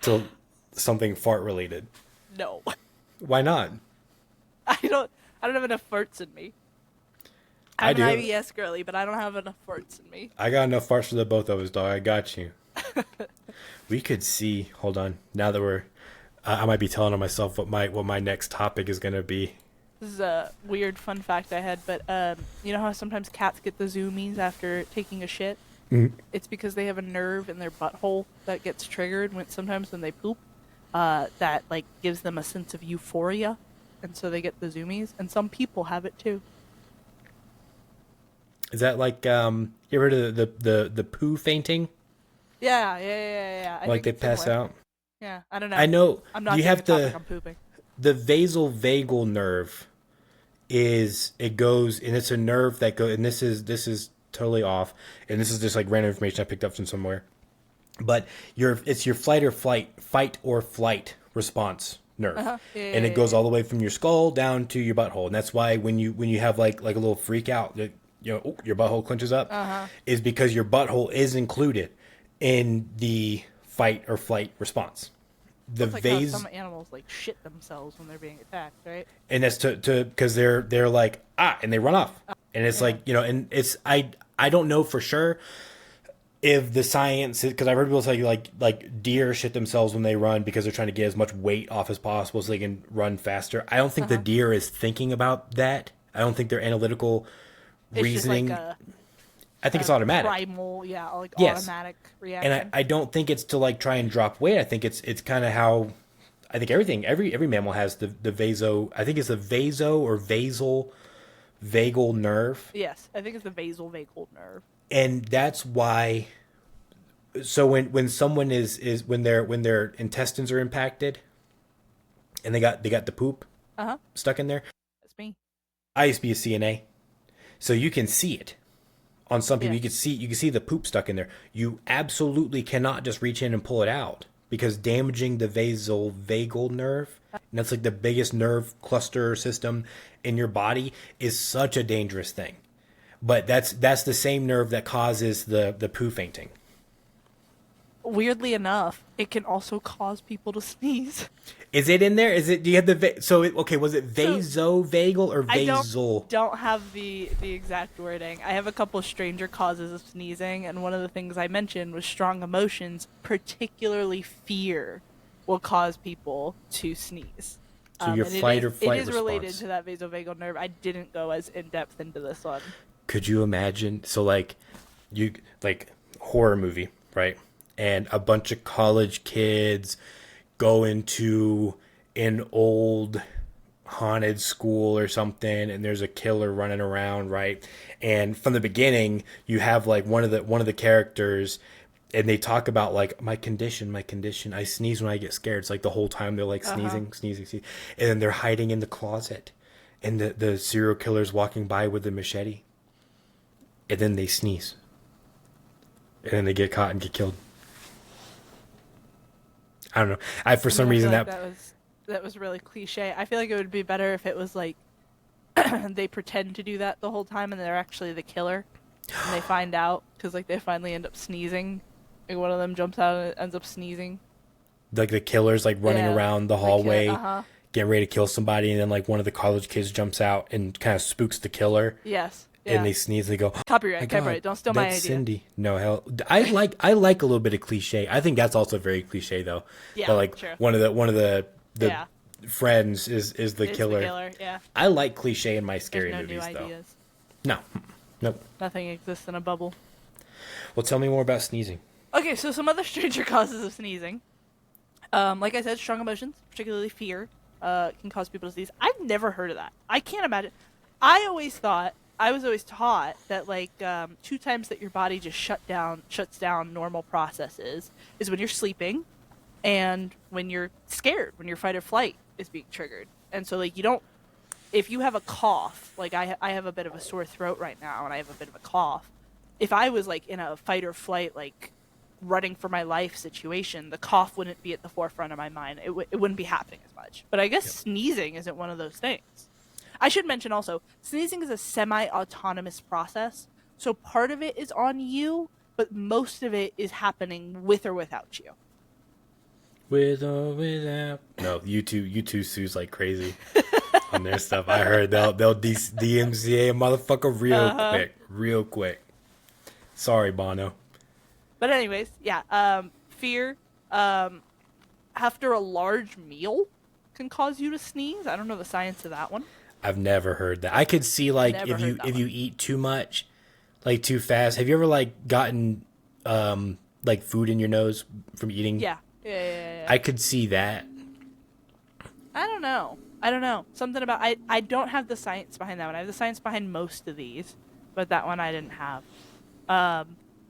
to something fart related. No. Why not? I don't have enough farts in me. I I'm do. an IBS girly, but I don't have enough farts in me. I got enough farts for the both of us, dog. I got you. We could see. Hold on. Now that we're, I might be telling on myself what my next topic is gonna be. This is a weird fun fact I had, but you know how sometimes cats get the zoomies after taking a shit? Mhm. It's because they have a nerve in their butthole that gets triggered sometimes when they poop. That like gives them a sense of euphoria, and so they get the zoomies. And some people have it too. Is that like you ever heard of the poo fainting? Yeah. I Like think they it's pass similar. out. Yeah, I don't know. I know. I'm not you doing have a topic to. on pooping. The vasovagal nerve goes, and it's a nerve that goes, and this is totally off, and this is just like random information I picked up from somewhere. But it's your fight or flight response nerve, and it goes all the way from your skull down to your butthole, and that's why when you have like a little freak out, that your butthole clenches up, is because your butthole is included in the fight or flight response. The It's like how some animals like shit themselves when they're being attacked, right? and that's to because they're like and they run off, and it's like, and it's I don't know for sure if the science, because I've heard people say like deer shit themselves when they run because they're trying to get as much weight off as possible so they can run faster. I don't think the deer is thinking about that. I don't think their analytical It's reasoning. just like I think it's automatic. primal, Yes. automatic reaction. And I don't think it's to like try and drop weight. I think it's kind of how I think every mammal has the vaso. I think it's the vaso or vagal nerve, Yes, I think it's the vasovagal nerve. and that's why. So when someone is when their intestines are impacted, and they got the poop stuck in there. That's me. I used to be a CNA, so you can see it. On some people, Yeah. you can see the poop stuck in there. You absolutely cannot just reach in and pull it out because damaging the vasovagal nerve, and that's like the biggest nerve cluster system in your body, is such a dangerous thing. But that's the same nerve that causes the poo fainting. Weirdly enough, it can also cause people to sneeze. Is it in there? Is it? Do you have okay? Was it So vasovagal or I vasal? don't have the exact wording. I have a couple stranger causes of sneezing, and one of the things I mentioned was strong emotions, particularly fear, will cause people to sneeze. So your And fight or it flight is related response. to that vasovagal nerve. I didn't go as in depth into this one. Could you imagine? So like, you like horror movie, right? And a bunch of college kids go into an old haunted school or something, and there's a killer running around, right? And from the beginning you have like one of the characters, and they talk about like my condition, I sneeze when I get scared. It's like the whole time they're like sneezing, and then they're hiding in the closet, and the serial killer's walking by with a machete, and then they sneeze, and then they get caught and get killed. I don't know. I for I mean, some I feel reason like that that was really cliche. I feel like it would be better if it was like they pretend to do that the whole time and they're actually the killer, and they find out because like they finally end up sneezing. Like one of them jumps out and ends up sneezing. like the killer's like running Yeah, around the the killer. hallway Uh huh. getting ready to kill somebody, and then like one of the college kids jumps out and kind of spooks the killer, Yes. and Yeah. they sneeze. They go, "Oh my Copyright. god, Copyright. Don't steal my that's idea. Cindy." No hell, I like a little bit of cliche. I think that's also very cliche though. Yeah. But like True. one of the Yeah. friends is the It's killer. the killer. Yeah. I like cliche in my There's scary no movies new though. ideas. No, nope. Nothing exists in a bubble. Well, tell me more about sneezing. Okay, so some other stranger causes of sneezing. Like I said, strong emotions, particularly fear, can cause people to sneeze. I've never heard of that. I can't imagine. I was always taught that like two times that your body just shuts down normal processes is when you're sleeping, and when you're scared, when your fight or flight is being triggered. And so like you don't, if you have a cough, like I have a bit of a sore throat right now, and I have a bit of a cough. If I was like in a fight or flight, like running for my life situation, the cough wouldn't be at the forefront of my mind. It wouldn't be happening as much. But I guess sneezing isn't one of those things. I should mention also, sneezing is a semi-autonomous process. So part of it is on you, but most of it is happening with or without you. With or without. No, you two sues like crazy on their stuff. I heard they'll DMCA a motherfucker real quick. Sorry, Bono. But anyways, yeah, fear after a large meal can cause you to sneeze. I don't know the science of that one. I've never heard that. I could see like Never if you heard that if you one. eat too much, like too fast. Have you ever like gotten like food in your nose from eating? Yeah. I could see that. I don't know. Something about I don't have the science behind that one. I have the science behind most of these, but that one I didn't have.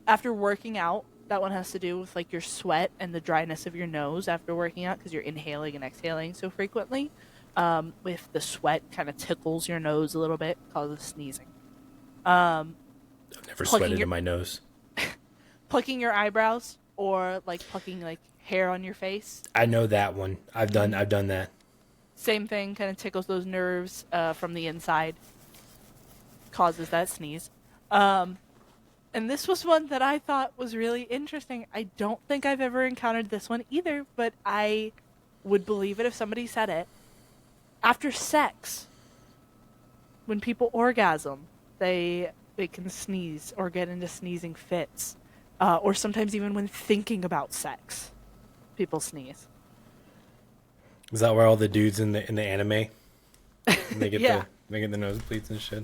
After working out, that one has to do with like your sweat and the dryness of your nose after working out because you're inhaling and exhaling so frequently. If the sweat kind of tickles your nose a little bit, causes sneezing. I've never Plucking sweated your- in my nose. Plucking your eyebrows or like plucking like hair on your face. I know that one. I've done that. Same thing, kind of tickles those nerves from the inside, causes that sneeze. And this was one that I thought was really interesting. I don't think I've ever encountered this one either, but I would believe it if somebody said it. After sex, when people orgasm, they can sneeze or get into sneezing fits, or sometimes even when thinking about sex, people sneeze. Is that where all the dudes in the anime they get Yeah. they get the nosebleeds and shit?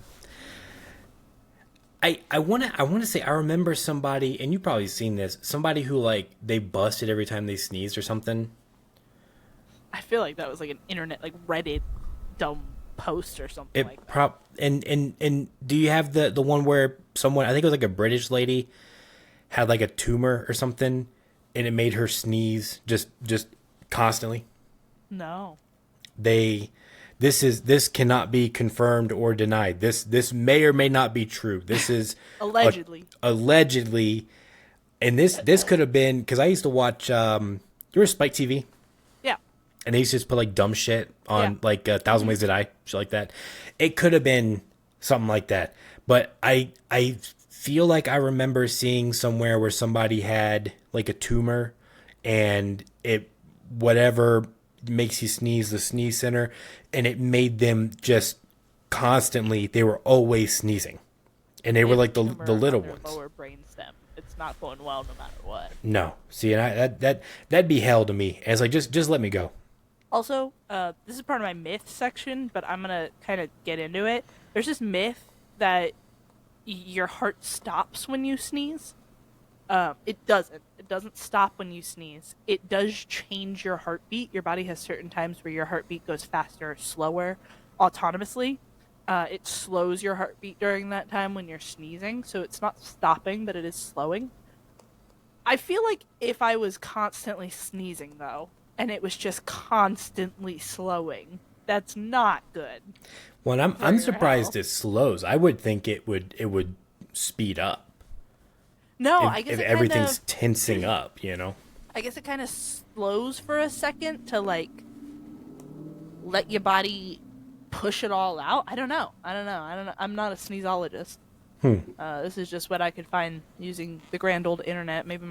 I wanna say I remember somebody, and you probably seen this, somebody who like they busted every time they sneezed or something. I feel like that was like an internet, like Reddit dumb post or something It like that. and do you have the one where someone, I think it was like a British lady, had like a tumor or something, and it made her sneeze just constantly? No. This cannot be confirmed or denied. This may or may not be true. This is Allegedly. allegedly, and this could have been, because I used to watch You were Spike TV, Yeah, and they used to just put like dumb shit yeah. on, like a thousand Hmm. ways to die, shit like that. It could have been something like that, but I feel like I remember seeing somewhere where somebody had like a tumor, and it whatever makes you sneeze, the sneeze center, and it made them just constantly. They were always sneezing, and they They were have a like the tumor little on their ones. lower brainstem. It's not going well no matter what. No, see, and that'd be hell to me. And it's like just let me go. Also, this is part of my myth section, but I'm gonna kind of get into it. There's this myth that your heart stops when you sneeze. It doesn't. It doesn't stop when you sneeze. It does change your heartbeat. Your body has certain times where your heartbeat goes faster or slower autonomously. It slows your heartbeat during that time when you're sneezing, so it's not stopping, but it is slowing. I feel like if I was constantly sneezing, though, and it was just constantly slowing, that's not good Well, for I'm your surprised health. it slows. I would think it would speed up No, if everything's tensing up. I guess it kind of slows for a second to like let your body push it all out. I don't know. I'm not a sneezologist. This is just what I could find using the grand old internet. Maybe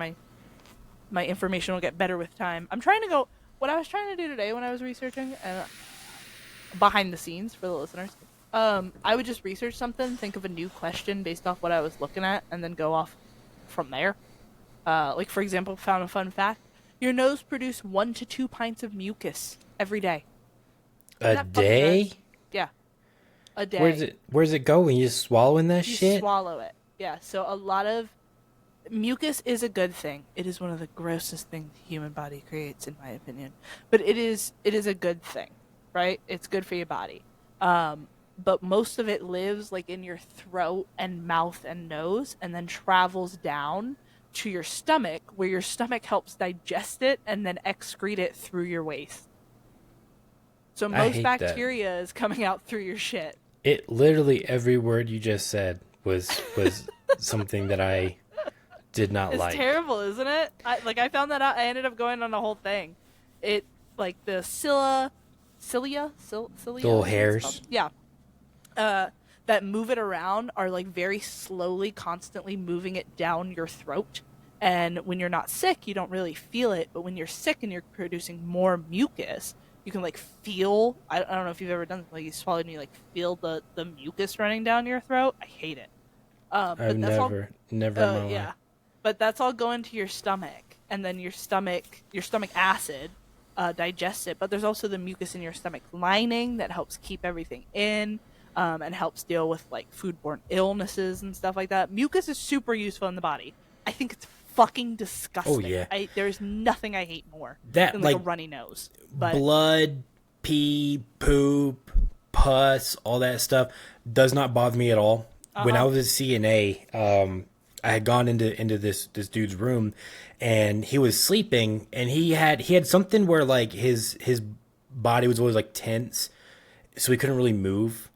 my information will get better with time. I'm trying to go. What I was trying to do today when I was researching, behind the scenes for the listeners, I would just research something, think of a new question based off what I was looking at, and then go off from there. Like for example, found a fun fact: your nose produces 1 to 2 pints of mucus every day. Isn't A that fucking day? gross? Yeah, a Where's day. it? Where's it go when you just swallowing that You shit? swallow it. Yeah, so a lot of mucus is a good thing. It is one of the grossest things the human body creates, in my opinion. But it is a good thing, right? It's good for your body. But most of it lives like in your throat and mouth and nose, and then travels down to your stomach, where your stomach helps digest it and then excrete it through your waste. So I most hate that. bacteria is coming out through your shit. It literally every word you just said was something that I did not It's like. terrible, isn't it? I found that out. I ended up going on the whole thing. It like the The cilia, little I think it's called. hairs. Yeah. Uh, that move it around are like very slowly, constantly moving it down your throat. And when you're not sick, you don't really feel it. But when you're sick and you're producing more mucus, you can like feel. I don't know if you've ever done this, like you swallow and you like feel the mucus running down your throat. I hate it. I've But that's all. never in my life. Yeah, but that's all going to your stomach, and then your stomach acid digests it. But there's also the mucus in your stomach lining that helps keep everything in, and helps deal with like foodborne illnesses and stuff like that. Mucus is super useful in the body. I think it's fucking Oh disgusting. yeah, There's nothing I hate more that than like a like runny nose. But blood, pee, poop, pus, all that stuff does not bother me at all. uh When I huh. was at CNA, I had gone into this dude's room, and he was sleeping, and he had something where like his body was always like tense, so he couldn't really move,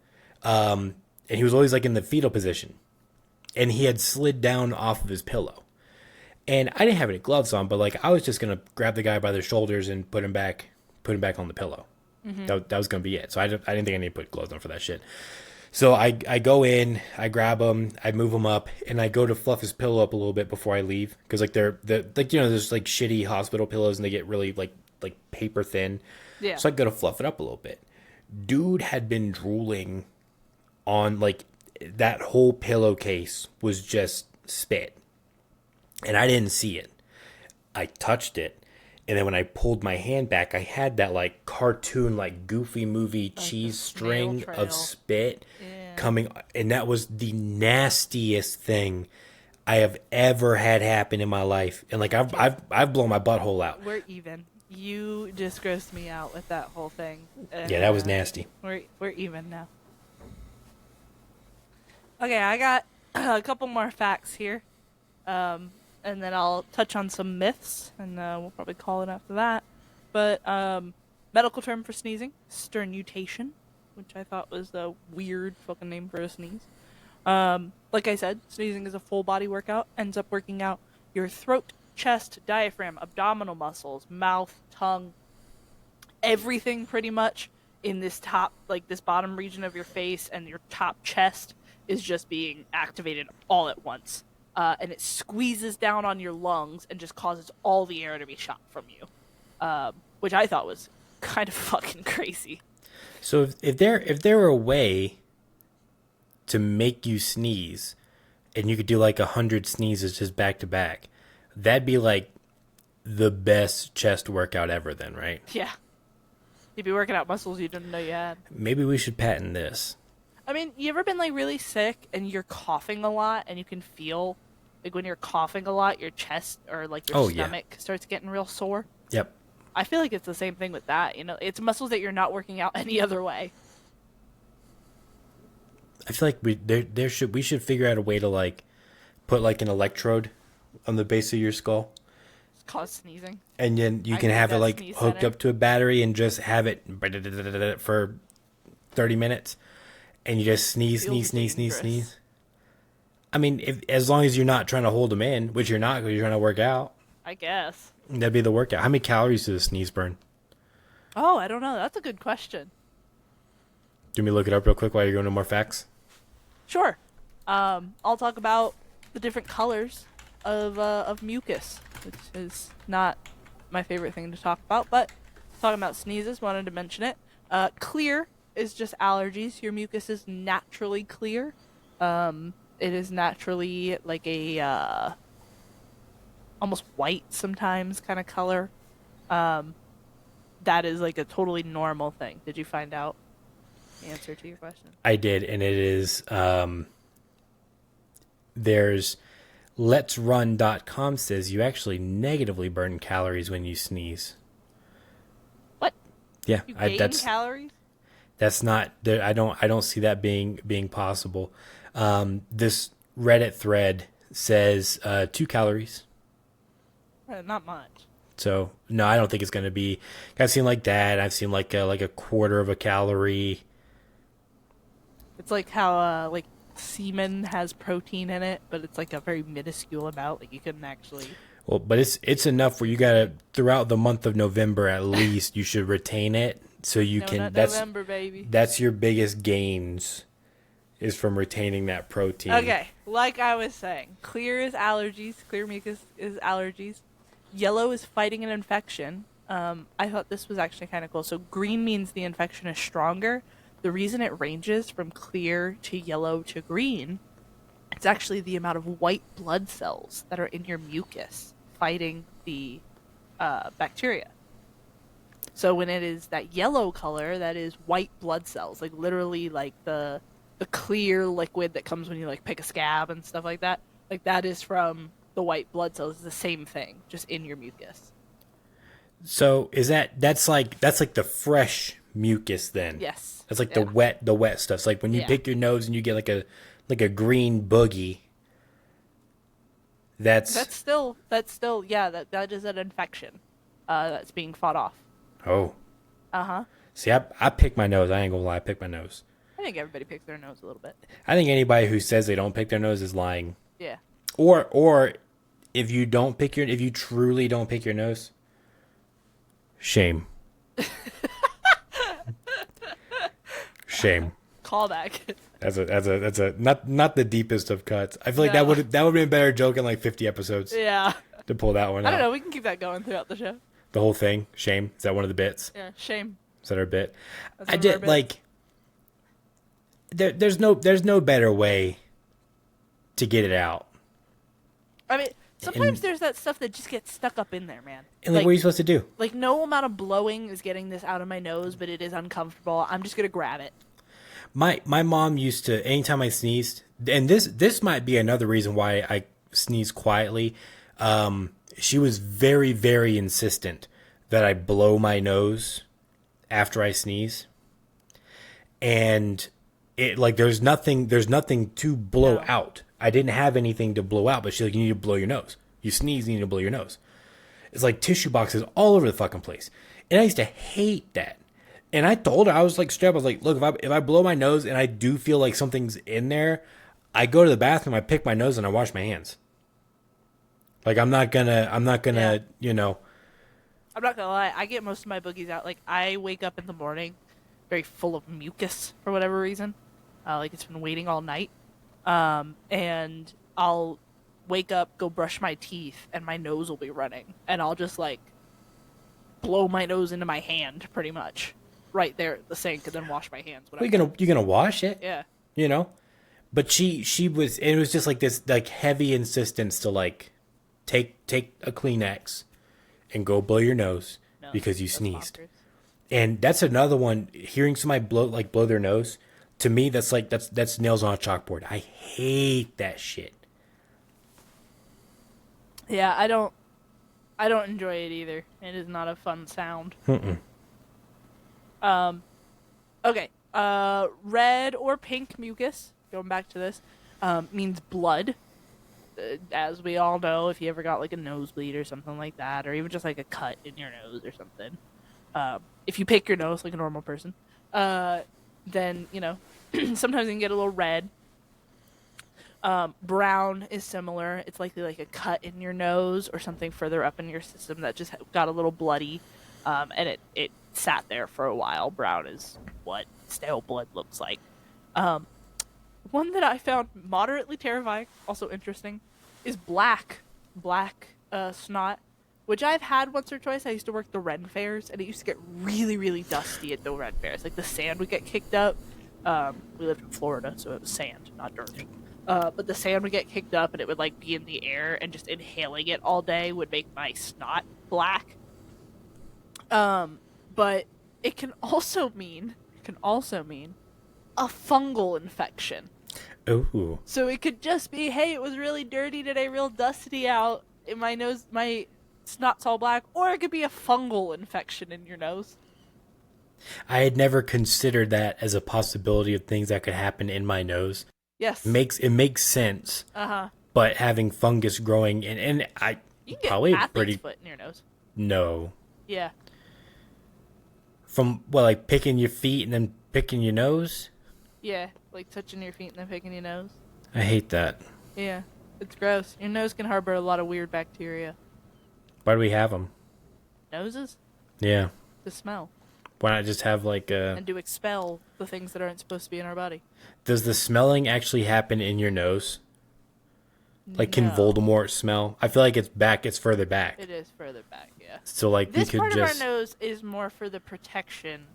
and he was always like in the fetal position, and he had slid down off of his pillow. And I didn't have any gloves on, but like I was just gonna grab the guy by the shoulders and put him back on the pillow. Hmm. That was gonna be it. So I didn't think I need to put gloves on for that shit. So I go in, I grab him, I move him up, and I go to fluff his pillow up a little bit before I leave, because like they're like there's like shitty hospital pillows and they get really like paper thin. Yeah. So I go to fluff it up a little bit. Dude had been drooling on like that whole pillowcase was just spit, and I didn't see it. I touched it, and then when I pulled my hand back, I had that like cartoon, like goofy movie Like the cheese snail string of trail. spit Yeah. coming, and that was the nastiest thing I have ever had happen in my life. And like I've blown my butthole out. We're even. You just grossed me out with that whole thing, and Yeah, that was nasty. we're even now. Okay, I got a couple more facts here, and then I'll touch on some myths, and we'll probably call it after that. But medical term for sneezing, sternutation, which I thought was a weird fucking name for a sneeze. Like I said, sneezing is a full body workout. Ends up working out your throat, chest, diaphragm, abdominal muscles, mouth, tongue, everything pretty much in this top, like this bottom region of your face and your top chest is just being activated all at once. And it squeezes down on your lungs and just causes all the air to be shot from you, which I thought was kind of fucking crazy. So if there were a way to make you sneeze, and you could do like 100 sneezes just back to back, that'd be like the best chest workout ever. Then, right? Yeah. You'd be working out muscles you didn't know you had. Maybe we should patent this. I mean, you ever been like really sick and you're coughing a lot and you can feel like when you're coughing a lot, your chest or like your stomach starts getting real sore? Yep. I feel like it's the same thing with that. You know, it's muscles that you're not working out any other way. I feel like we should figure out a way to like put like an electrode on the base of your skull, It's cause sneezing. and then you I can can have do it that like sneeze hooked center. up to a battery and just have it for 30 minutes, and you just sneeze, Feels sneeze, sneeze, sneeze, dangerous. sneeze. I mean, as long as you're not trying to hold them in, which you're not because you're trying to work out, I guess. that'd be the workout. How many calories does a sneeze burn? Oh, I don't know. That's a good question. Do me look it up real quick while you're going to more facts? Sure. I'll talk about the different colors of mucus, which is not my favorite thing to talk about, but talking about sneezes, wanted to mention it. Clear is just allergies. Your mucus is naturally clear. It is naturally like a almost white sometimes kind of color. That is like a totally normal thing. Did you find out the answer to your question? I did, and it is there's Let'sRun.com says you actually negatively burn calories when you sneeze. What? Yeah, You gain calories? that's not there. I don't see that being possible. This Reddit thread says 2 calories. Not much. So no, I don't think it's going to be. I've seen like that. I've seen like a quarter of a calorie. It's like how like semen has protein in it, but it's like a very minuscule amount. Like you couldn't actually. Well, but it's enough where you gotta throughout the month of November at least you should retain it so you No, can. not That's November, baby. that's your biggest gains, is from retaining that protein. Okay, like I was saying, clear is allergies. Clear mucus is allergies. Yellow is fighting an infection. I thought this was actually kind of cool. So green means the infection is stronger. The reason it ranges from clear to yellow to green, it's actually the amount of white blood cells that are in your mucus fighting the bacteria. So when it is that yellow color, that is white blood cells, like literally like the clear liquid that comes when you like pick a scab and stuff like that. Like that is from the white blood cells. It's the same thing, just in your mucus. So that's like the fresh mucus then? Yes. That's like Yeah. the wet stuff. It's like when you Yeah. pick your nose and you get like a green boogie. That's That's still yeah, that is an infection that's being fought off. oh. Uh-huh. See, I pick my nose. I ain't gonna lie, I pick my nose. I think everybody picks their nose a little bit. I think anybody who says they don't pick their nose is lying. Yeah. Or if you truly don't pick your nose, shame. Shame. Callback. That's a not the deepest of cuts. I feel like No. that would be a better joke in like 50 episodes Yeah. to pull that one I out. don't know, we can keep that going throughout the show. The whole thing. Shame. Is that one of the bits? Yeah, shame. Is that our bit? That's I one of our did bits. like. There's no better way to get it out. I mean, sometimes there's that stuff that just gets stuck up in there, man. And like, what are you supposed to do? Like, no amount of blowing is getting this out of my nose, but it is uncomfortable. I'm just gonna grab it. My mom used to, anytime I sneezed, and this might be another reason why I sneeze quietly. She was very, very insistent that I blow my nose after I sneeze, and it like there's nothing to blow No. out. I didn't have anything to blow out, but she's like, you need to blow your nose. You sneeze, you need to blow your nose. It's like tissue boxes all over the fucking place, and I used to hate that. And I told her, I was like straight up, I was like, look, if I blow my nose and I do feel like something's in there, I go to the bathroom, I pick my nose, and I wash my hands. Like I'm not Yeah. gonna, you know. I'm not gonna lie, I get most of my boogies out. Like I wake up in the morning very full of mucus for whatever reason. Like it's been waiting all night. And I'll wake up, go brush my teeth, and my nose will be running. And I'll just like blow my nose into my hand pretty much. Right there at the sink and then wash my hands when Well, I'm done. you're gonna wash it, Yeah. you know. But she was it was just like this like heavy insistence to like take a Kleenex and go blow your nose No, because you that's sneezed. bonkers. And that's another one. Hearing somebody blow their nose, to me that's like that's nails on a chalkboard. I hate that shit. Yeah, I don't enjoy it either. It is not a fun sound. Mm-mm. Okay. Red or pink mucus, going back to this, means blood. As we all know, if you ever got like a nosebleed or something like that, or even just like a cut in your nose or something, if you pick your nose like a normal person, then you know sometimes you can get a little red. Brown is similar. It's likely like a cut in your nose or something further up in your system that just got a little bloody, and it sat there for a while. Brown is what stale blood looks like. One that I found moderately terrifying, also interesting, is black. Black snot, which I've had once or twice. I used to work the Ren fairs, and it used to get really, really dusty at the Ren fairs. Like the sand would get kicked up. We lived in Florida, so it was sand, not dirt. But the sand would get kicked up, and it would like be in the air, and just inhaling it all day would make my snot black. But it can also mean a fungal infection. Ooh. So it could just be, hey, it was really dirty today, real dusty out. In my nose, my snot's all black, or it could be a fungal infection in your nose. I had never considered that as a possibility of things that could happen in my nose. Yes. It makes sense. Uh-huh. But having fungus growing and I You can get probably athlete's pretty foot in your nose. no. Yeah. From what, like picking your feet and then picking your nose? Yeah, like touching your feet and then picking your nose. I hate that. Yeah, it's gross. Your nose can harbor a lot of weird bacteria. Why do we have them? Noses? Yeah. To smell. Why not just have like a... And to expel the things that aren't supposed to be in our body. Does the smelling actually happen in your nose? Like, can No. Voldemort smell? I feel like it's further back. It is further back, yeah. So, like, This we could part just... of our nose is more for the protection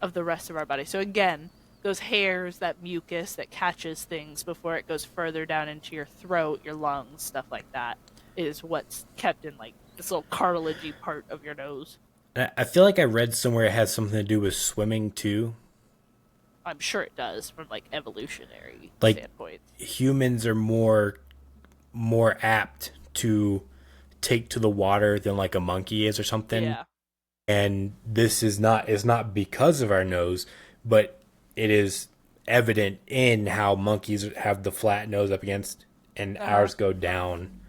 of the rest of our body. So again, those hairs, that mucus that catches things before it goes further down into your throat, your lungs, stuff like that, is what's kept in, like, this little cartilagey part of your nose. I feel like I read somewhere it has something to do with swimming, too. I'm sure it does from, like, evolutionary Like, standpoints. humans are more apt to take to the water than, like, a monkey is or something. Yeah. And this is not because of our nose, but it is evident in how monkeys have the flat nose up against and ours go down.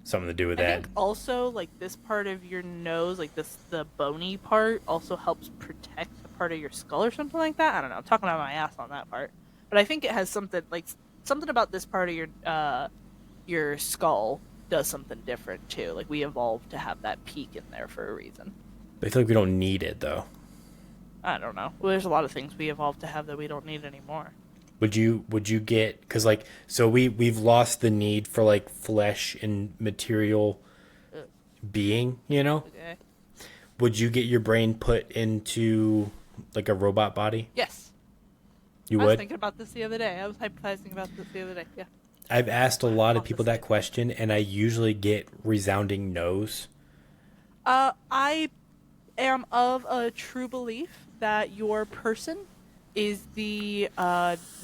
Something to do with I that. think also, like, this part of your nose, like the bony part, also helps protect a part of your skull or something like that. I don't know. I'm talking out my ass on that part, but I think it has something about this part of your skull does something different too. Like we evolved to have that peak in there for a reason. I feel like we don't need it though. I don't know. Well, there's a lot of things we evolved to have that we don't need anymore. Would you get, because like, so we've lost the need for like flesh and material being, you know? Okay. Would you get your brain put into like a robot body? Yes. You I was would? thinking about this the other day. I was hypothesizing about this the other day. Yeah. I've asked a lot of people that question, and I usually get resounding no's. I am of a true belief that your person is the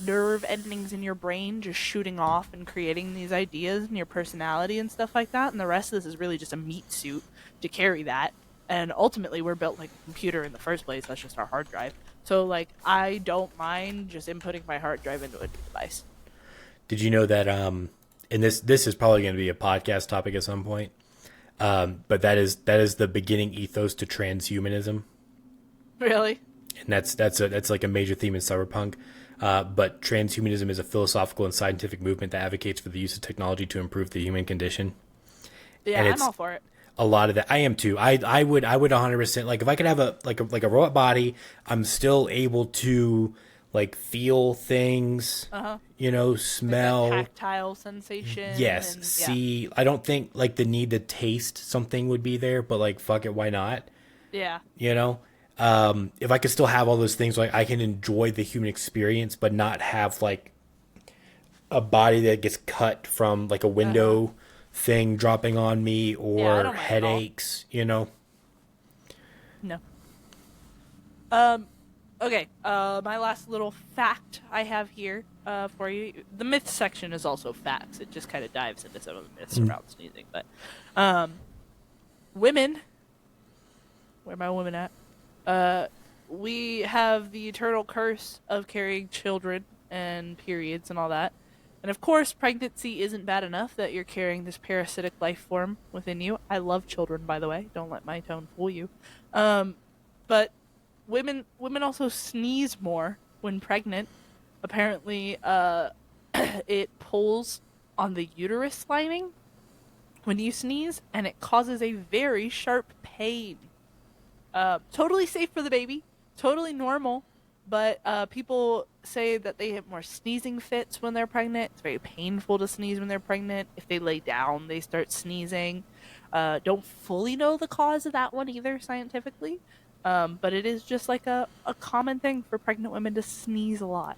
nerve endings in your brain just shooting off and creating these ideas and your personality and stuff like that. And the rest of this is really just a meat suit to carry that. And ultimately, we're built like a computer in the first place. That's just our hard drive. So, like, I don't mind just inputting my hard drive into a device. Did you know that, and this is probably going to be a podcast topic at some point, but that is the beginning ethos to transhumanism. Really? And that's like a major theme in cyberpunk. But transhumanism is a philosophical and scientific movement that advocates for the use of technology to improve the human condition. Yeah, and I'm it's all for it. a lot of that. I am too. I would 100%, like if I could have a robot body, I'm still able to like feel things, Uh huh. Like that smell. tactile sensation, Yes, and yeah, see, I don't think like the need to taste something would be there, but like fuck it, why not? yeah, You know, if I could still have all those things, like I can enjoy the human experience, but not have like a body that gets cut from like a uh huh. window thing dropping on me Yeah, I or don't mind at all. headaches. No. Um, okay. My last little fact I have here, for you. The myth section is also facts. It just kind of dives into some of the myths around sneezing. But, um, women, where my women at? Uh, we have the eternal curse of carrying children and periods and all that. And of course, pregnancy isn't bad enough that you're carrying this parasitic life form within you. I love children, by the way. Don't let my tone fool you. Um, but women also sneeze more when pregnant. Apparently, it pulls on the uterus lining when you sneeze, and it causes a very sharp pain. Totally safe for the baby, totally normal. But people say that they have more sneezing fits when they're pregnant. It's very painful to sneeze when they're pregnant. If they lay down, they start sneezing. Don't fully know the cause of that one either scientifically. But it is just like a common thing for pregnant women to sneeze a lot.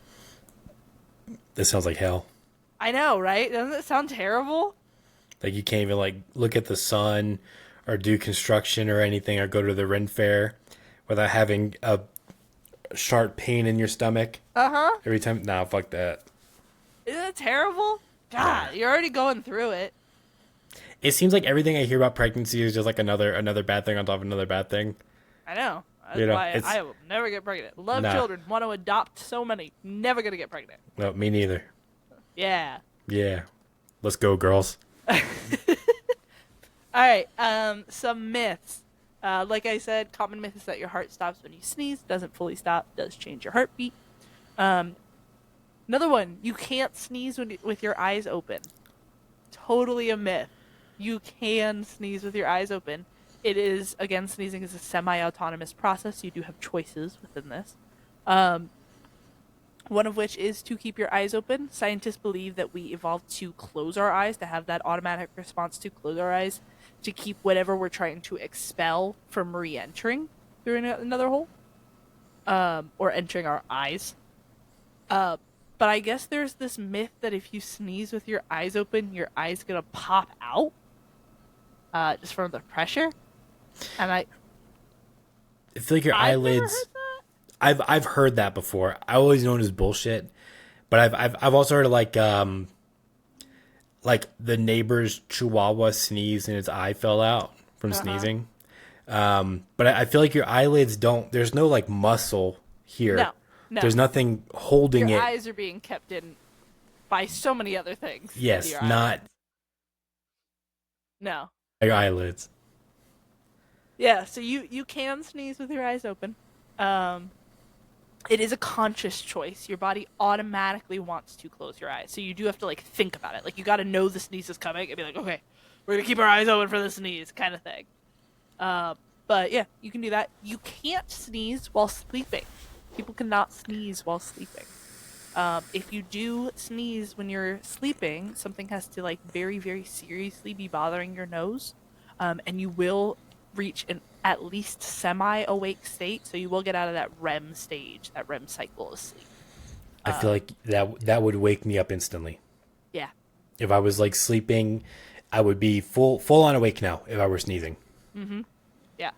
This sounds like hell. I know, right? Doesn't it sound terrible? Like you can't even like look at the sun or do construction or anything or go to the Ren Fair without having a sharp pain in your stomach Uh huh. every time. Nah, fuck that. Isn't it terrible? Nah. God, you're already going through it. It seems like everything I hear about pregnancy is just like another bad thing on top of another bad thing. I know. That's why It's I will never get pregnant. Love nah. children. Want to adopt so many. Never gonna get pregnant. No, me neither. Yeah. Yeah. Let's go, girls. All right. Some myths. Like I said, common myth is that your heart stops when you sneeze. Doesn't fully stop. Does change your heartbeat. Um, Another one. You can't sneeze with your eyes open. Totally a myth. You can sneeze with your eyes open. It is, again, sneezing is a semi-autonomous process. You do have choices within this. Um, One of which is to keep your eyes open. Scientists believe that we evolved to close our eyes, to have that automatic response to close our eyes, to keep whatever we're trying to expel from re-entering through another hole, or entering our eyes. Uh, but I guess there's this myth that if you sneeze with your eyes open, your eye's gonna pop out, just from the pressure. And I feel like your I've never heard eyelids. that. I've heard that before. I always known as bullshit, but I've also heard of like the neighbor's chihuahua sneezed and its eye fell out from Uh huh. sneezing. But I feel like your eyelids don't. There's no like muscle here. No, no. There's nothing holding Your it. eyes are being kept in by so many other things than Yes, your not eyelids. No. your eyelids. Yeah, so you can sneeze with your eyes open. Um, it is a conscious choice. Your body automatically wants to close your eyes, so you do have to like think about it. Like you got to know the sneeze is coming and be like, okay, we're gonna keep our eyes open for the sneeze, kind of thing. Uh, but yeah, you can do that. You can't sneeze while sleeping. People cannot sneeze while sleeping. If you do sneeze when you're sleeping, something has to like very, very seriously be bothering your nose, and you will reach an at least semi-awake state. So you will get out of that REM stage, that REM cycle of sleep. I feel like that would wake me up instantly. Yeah, If I was like sleeping, I would be full on awake now if I were sneezing. yeah,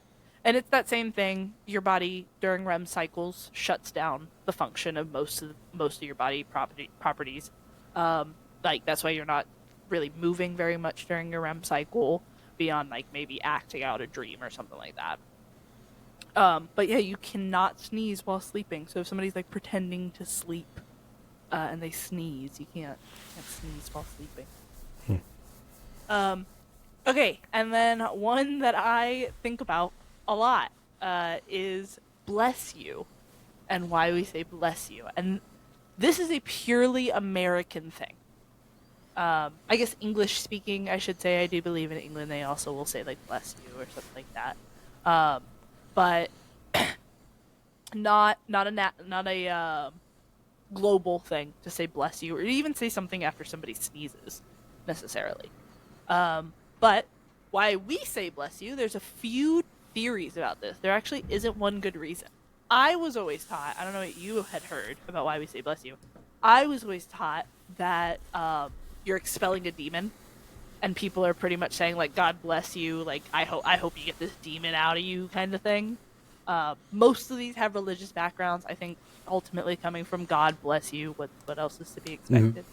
and it's that same thing. Your body during REM cycles shuts down the function of most of your body properties. Like that's why you're not really moving very much during your REM cycle, beyond like maybe acting out a dream or something like that. But yeah, you cannot sneeze while sleeping. So if somebody's like pretending to sleep, and they sneeze, you can't sneeze while sleeping. Um, okay, and then one that I think about a lot is bless you, and why we say bless you. And this is a purely American thing. I guess English speaking, I should say. I do believe in England they also will say like bless you or something like that. But not a global thing to say bless you or even say something after somebody sneezes necessarily. But why we say bless you, there's a few theories about this. There actually isn't one good reason. I was always taught, I don't know what you had heard about why we say bless you. I was always taught that you're expelling a demon and people are pretty much saying like God bless you, like I hope you get this demon out of you kind of thing. Most of these have religious backgrounds. I think ultimately coming from God bless you. What else is to be expected?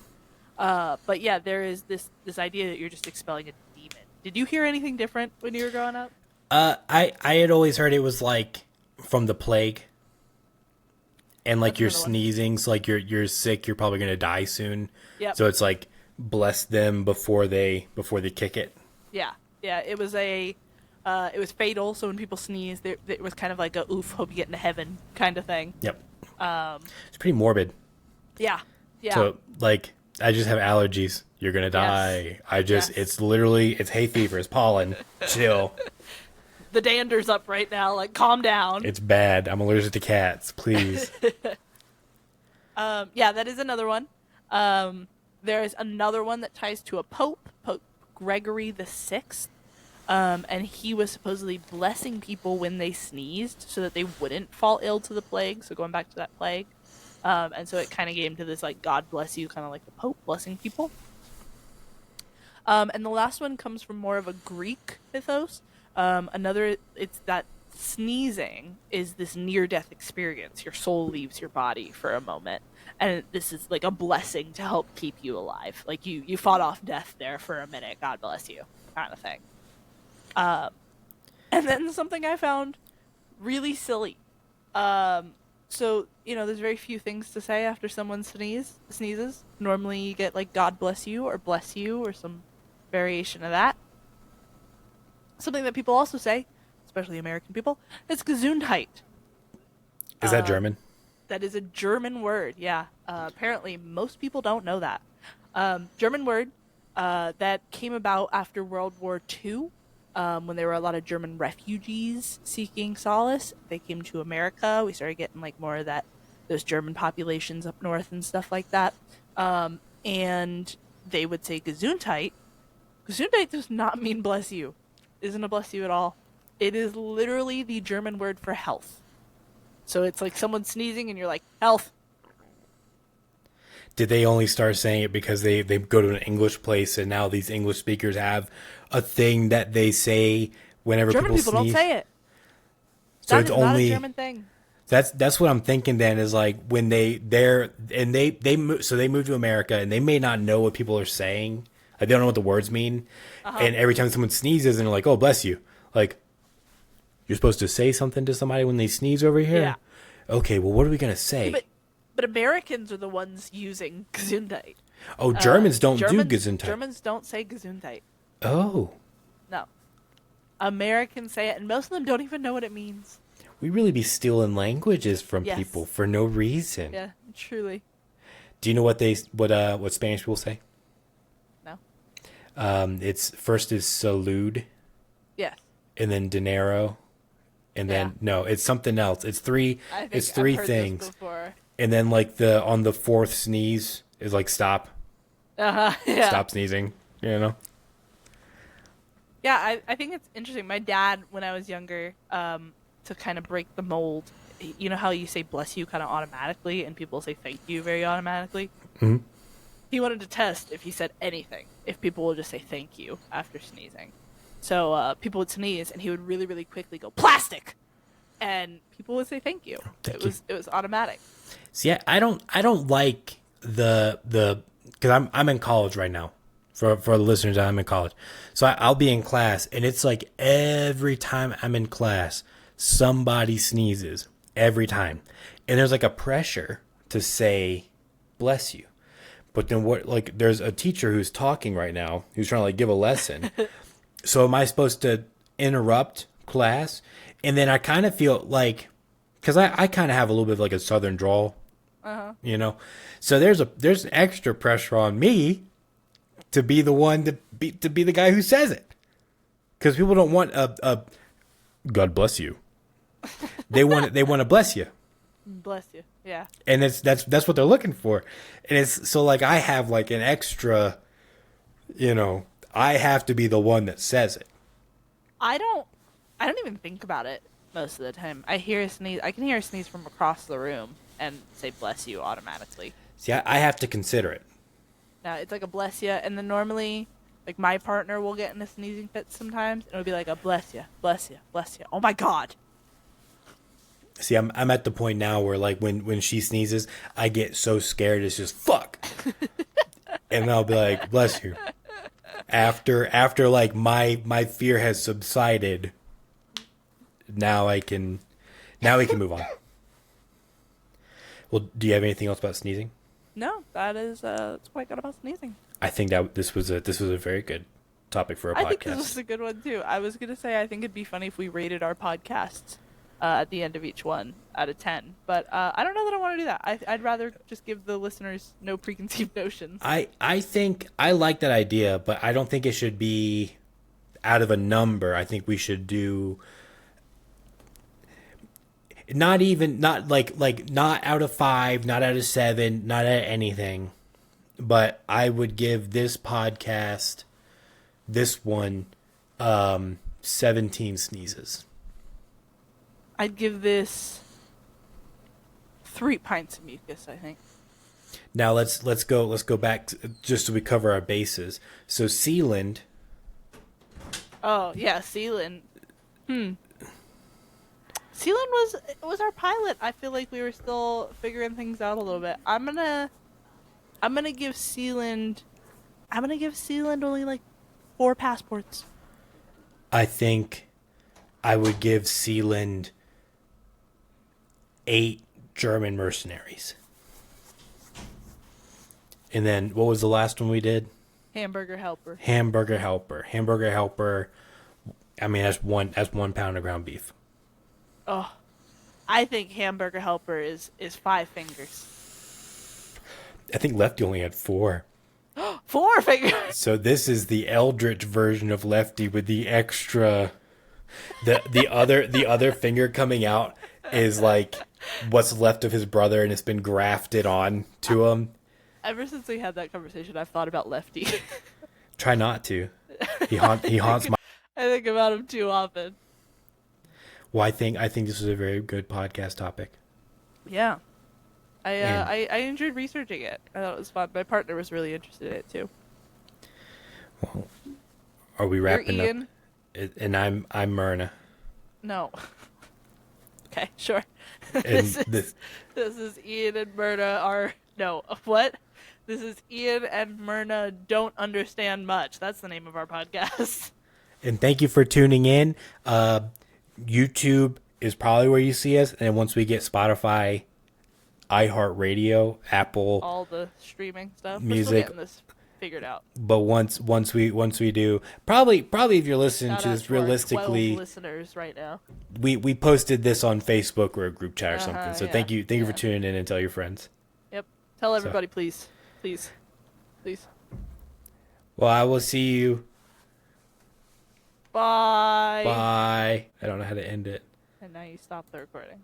But yeah, there is this idea that you're just expelling a demon. Did you hear anything different when you were growing up? I had always heard it was like from the plague, and like That's you're another one. sneezing, so like you're sick, you're probably gonna die soon. Yep. So it's like bless them before they kick it. Yeah. Yeah. It was fatal. So when people sneeze, it was kind of like a oof, hope you get into heaven kind of thing. Yep. It's pretty morbid. Yeah. Yeah. So like I just have allergies. You're gonna die. Yes. It's literally it's hay fever, it's pollen. Chill. The dander's up right now. Like, calm down. It's bad. I'm allergic to cats. Please. Yeah, that is another one. There is another one that ties to a pope, Pope Gregory the Sixth, and he was supposedly blessing people when they sneezed so that they wouldn't fall ill to the plague. So going back to that plague, and so it kind of came to this like God bless you, kind of like the Pope blessing people. And the last one comes from more of a Greek mythos. It's that sneezing is this near-death experience. Your soul leaves your body for a moment, and this is like a blessing to help keep you alive. Like you fought off death there for a minute. God bless you, kind of thing. And then something I found really silly. So there's very few things to say after someone sneezes. Normally, you get like God bless you or some variation of that. Something that people also say, especially American people, is Gesundheit. Is that German? That is a German word, yeah. Apparently, most people don't know that. German word that came about after World War II, when there were a lot of German refugees seeking solace. They came to America. We started getting like more of those German populations up north and stuff like that. And they would say Gesundheit. Gesundheit does not mean bless you. Isn't a bless you at all. It is literally the German word for health. So it's like someone sneezing and you're like, health. Did they only start saying it because they go to an English place and now these English speakers have a thing that they say whenever German people sneeze? don't say it. So That it's is not only a German thing. that's what I'm thinking then is like when they move to America and they may not know what people are saying. Like they don't know what the words mean. And every time someone sneezes and they're like, "Oh, bless you." Like you're supposed to say something to somebody when they sneeze over here? Yeah. Okay, well what are we going to say? Yeah, but Americans are the ones using Gesundheit. Oh, Germans don't do Gesundheit. Germans don't say Gesundheit. Oh. No. Americans say it, and most of them don't even know what it means. We really be stealing languages from Yes. people for no reason. Yeah, truly. Do you know what what Spanish people say? No. It's first is salud, Yes. and then dinero, and then Yeah. no, it's something else. It's three. I think It's I've three heard things, this before. and then like on the fourth sneeze is like stop, Yeah. stop sneezing. You know. Yeah, I think it's interesting. My dad, when I was younger, to kind of break the mold, you know how you say bless you kind of automatically and people say thank you very automatically? Mm-hmm. He wanted to test if he said anything, if people would just say thank you after sneezing. So people would sneeze and he would really, really quickly go, plastic! And people would say thank you. Thank It was automatic. See, I don't like the because I'm in college right now. For the listeners, I'm in college, so I'll be in class, and it's like every time I'm in class, somebody sneezes every time, and there's like a pressure to say bless you, but then what? Like, there's a teacher who's talking right now who's trying to like give a lesson. So am I supposed to interrupt class? And then I kind of feel like, because I kind of have a little bit of like a southern drawl, you know, so there's extra pressure on me to be the one to be the guy who says it. Because people don't want a God bless you. They want to bless you. Bless you. Yeah. And that's what they're looking for. And it's so like I have like an extra, I have to be the one that says it. I don't even think about it most of the time. I hear a sneeze. I can hear a sneeze from across the room and say bless you automatically. See, I have to consider it. Now, it's like a bless you, and then normally, like, my partner will get in a sneezing fit sometimes, and it'll be like a bless you, bless you, bless you. Oh my god. See, I'm at the point now where like when she sneezes, I get so scared it's just fuck. And I'll be like, bless you. After like my fear has subsided, now we can move on. Well, do you have anything else about sneezing? No, that is it's quite good about sneezing. I think that this was a very good topic for a podcast. I think this was a good one too. I was gonna say I think it'd be funny if we rated our podcasts at the end of each one out of 10, but I don't know that I want to do that. I'd rather just give the listeners no preconceived notions. I think I like that idea, but I don't think it should be out of a number. I think we should do not out of 5, not out of 7, not out of anything. But I would give this podcast, this one, 17 sneezes. I'd give this 3 pints of mucus, I think. Now let's go back just so we cover our bases. So Sealand. Oh yeah, Sealand. Sealand was our pilot. I feel like we were still figuring things out a little bit. I'm gonna give Sealand only like 4 passports. I think I would give Sealand 8 German mercenaries. And then what was the last one we did? Hamburger helper. Hamburger helper. I mean, that's 1 pound of ground beef. Oh, I think hamburger helper is 5 fingers. I think Lefty only had 4. 4 fingers. So this is the Eldritch version of Lefty with the extra. The other finger coming out is like what's left of his brother, and it's been grafted on to him. Ever since we had that conversation, I've thought about Lefty. Try not to. He haunts my. I think about him too often. Well, I think this was a very good podcast topic. Yeah. I enjoyed researching it. I thought it was fun. My partner was really interested in it too. Well, are we wrapping You're Ian? up? And I'm Murna. No. Okay, sure. And this is Ian and Murna what? This is Ian and Murna don't understand much. That's the name of our podcast. And thank you for tuning in. YouTube is probably where you see us, and once we get Spotify, iHeartRadio, Apple, all the streaming stuff, music, we're still getting this figured out. But once we do, probably if you're listening Shout to out this to our realistically, 12 listeners right now. We posted this on Facebook or a group chat or something. So yeah, thank you for tuning in, and tell your friends. Yep, tell everybody, please. Well, I will see you. Bye. Bye. I don't know how to end it. And now you stop the recording.